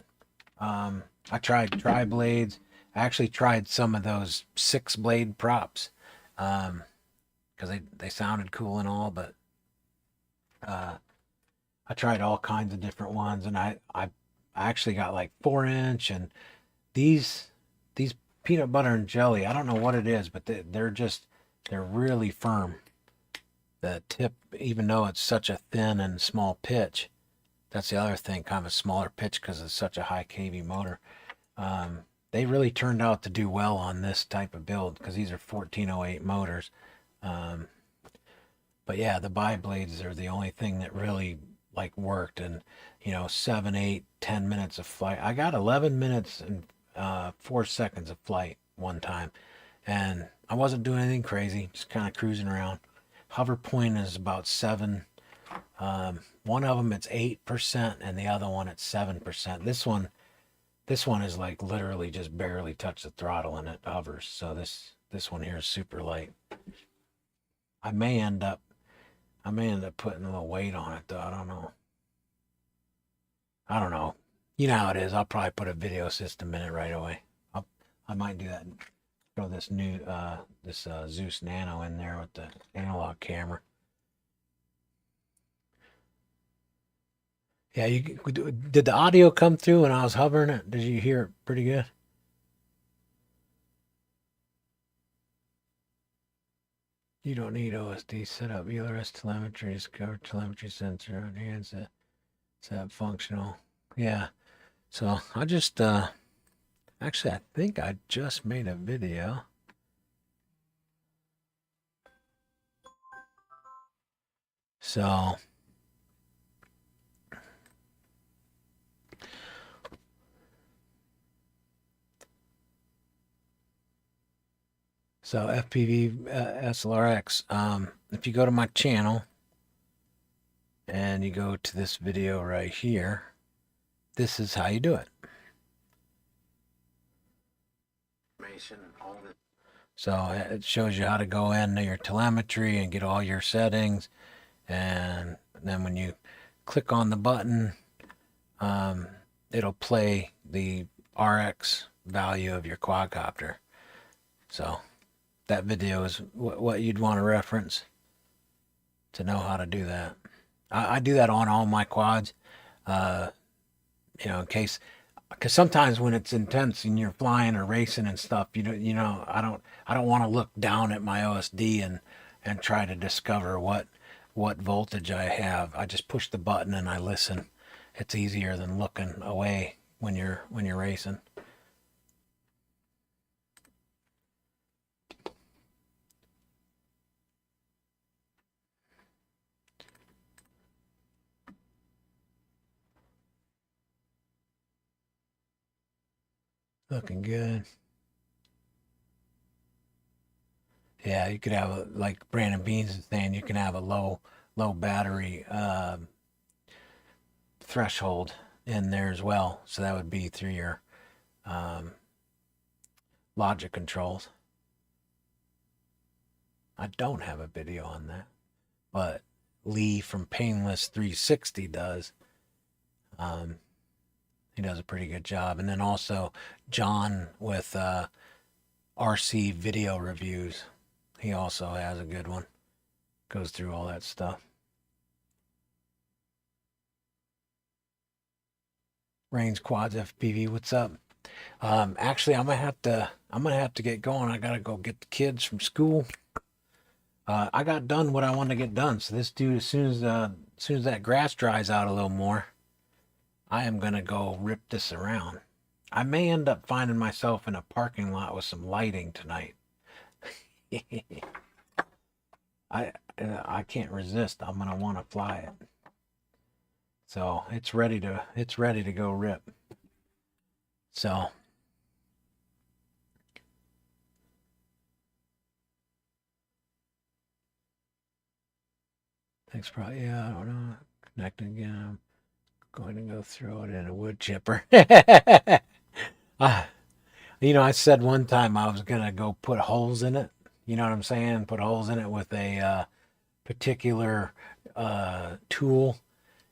I tried tri-blades. I actually tried some of those 6-blade props because they sounded cool and all, but I tried all kinds of different ones, and I actually got like 4-inch, and these peanut butter and jelly, I don't know what it is, but they're really firm. The tip, even though it's such a thin and small pitch, that's the other thing, kind of a smaller pitch because it's such a high kV motor. They really turned out to do well on this type of build because these are 1408 motors. But yeah, the bi-blades are the only thing that really like worked, and 7, 8, 10 minutes of flight. I got 11 minutes and 4 seconds of flight one time, and I wasn't doing anything crazy, just kind of cruising around. Hover point is about 7 One of them it's 8% and the other one it's 7%. This one is like literally just barely touch the throttle and it hovers. So this one here is super light. I may end up putting a little weight on it though. I don't know. I don't know. You know how it is. I'll probably put a video system in it right away. I might do that. Throw this new Zeus Nano in there with the analog camera. Yeah, did the audio come through when I was hovering it? Did you hear it pretty good? You don't need OSD setup. ELRS telemetry, discover telemetry sensor on handset. Set functional. Yeah. So I just actually I think I just made a video. So FPV SLRX. If you go to my channel and you go to this video right here, this is how you do it. So it shows you how to go into your telemetry and get all your settings, and then when you click on the button, it'll play the RX value of your quadcopter. So that video is what you'd want to reference to know how to do that. I do that on all my quads, in case, because sometimes when it's intense and you're flying or racing and stuff, I don't want to look down at my OSD and try to discover what voltage I have. I just push the button and I listen. It's easier than looking away when you're racing. Looking good. Yeah, you could have like Brandon Beans is saying, you can have a low battery threshold in there as well. So that would be through your logic controls. I don't have a video on that, but Lee from Painless 360 does. He does a pretty good job. And then also John with RC Video Reviews. He also has a good one. Goes through all that stuff. Rains Quads FPV, what's up? Actually, I'm gonna have to get going. I gotta go get the kids from school. I got done what I wanted to get done. So this dude, as soon as that grass dries out a little more, I am gonna go rip this around. I may end up finding myself in a parking lot with some lighting tonight. I can't resist. I'm gonna want to fly it. So it's ready to go rip. So thanks, probably. Yeah, I don't know. Connecting again. I'm going to go throw it in a wood chipper. I said one time I was gonna go put holes in it. You know what I'm saying? Put holes in it with a particular tool,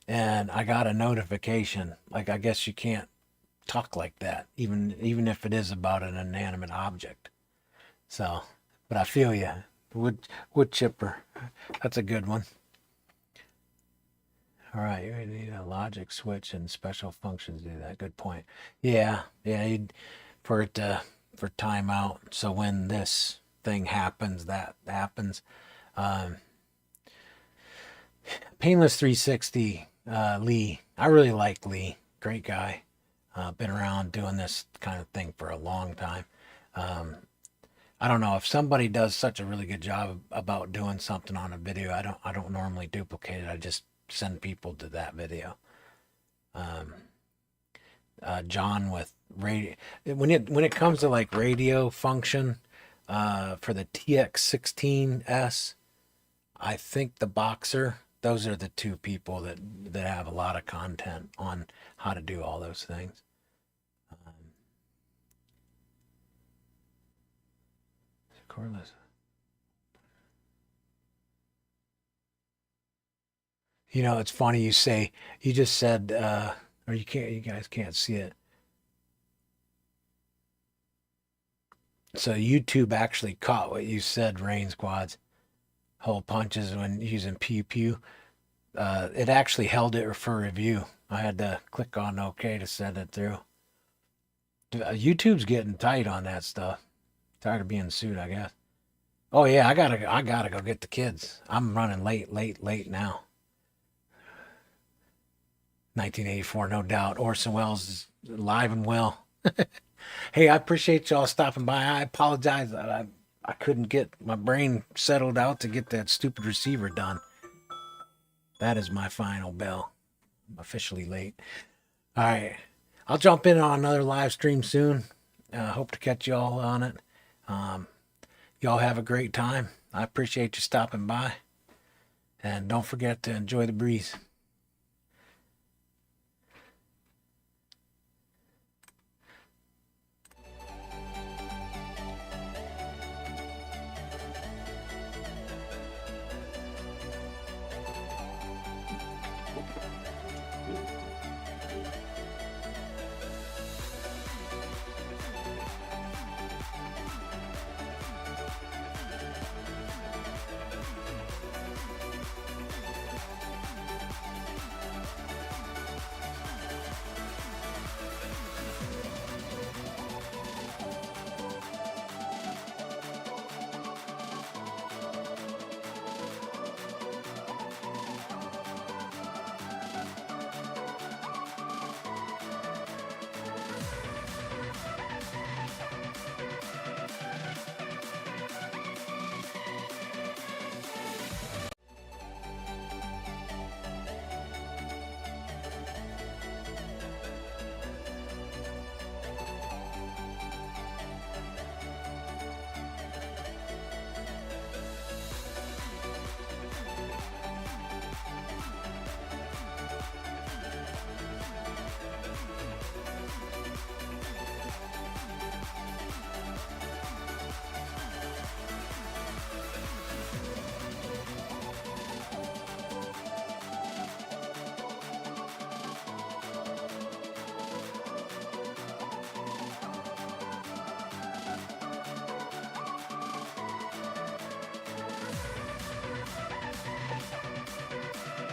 and I got a notification. Like, I guess you can't talk like that, even if it is about an inanimate object. So, but I feel you. Wood chipper. That's a good one. All right, you need a logic switch and special functions to do that. Good point. Yeah, for timeout. So when this thing happens, that happens. Painless 360, Lee. I really like Lee. Great guy. Been around doing this kind of thing for a long time. I don't know if somebody does such a really good job about doing something on a video. I don't normally duplicate it. I just send people to that video. John with radio. When it comes to like radio function, for the TX16S, I think the Boxer those are the two people that have a lot of content on how to do all those things. Cordless. You know, it's funny you say, you just said, or you guys can't see it. So YouTube actually caught what you said, Rain Squads. Hole punches when using Pew Pew. It actually held it for review. I had to click on OK to send it through. YouTube's getting tight on that stuff. Tired of being sued, I guess. Oh yeah, I gotta go get the kids. I'm running late now. 1984, no doubt. Orson Welles is alive and well. Hey, I appreciate y'all stopping by. I apologize that I couldn't get my brain settled out to get that stupid receiver done. That is my final bell. I'm officially late. All right. I'll jump in on another live stream soon. Hope to catch y'all on it. Y'all have a great time. I appreciate you stopping by. And don't forget to enjoy the breeze.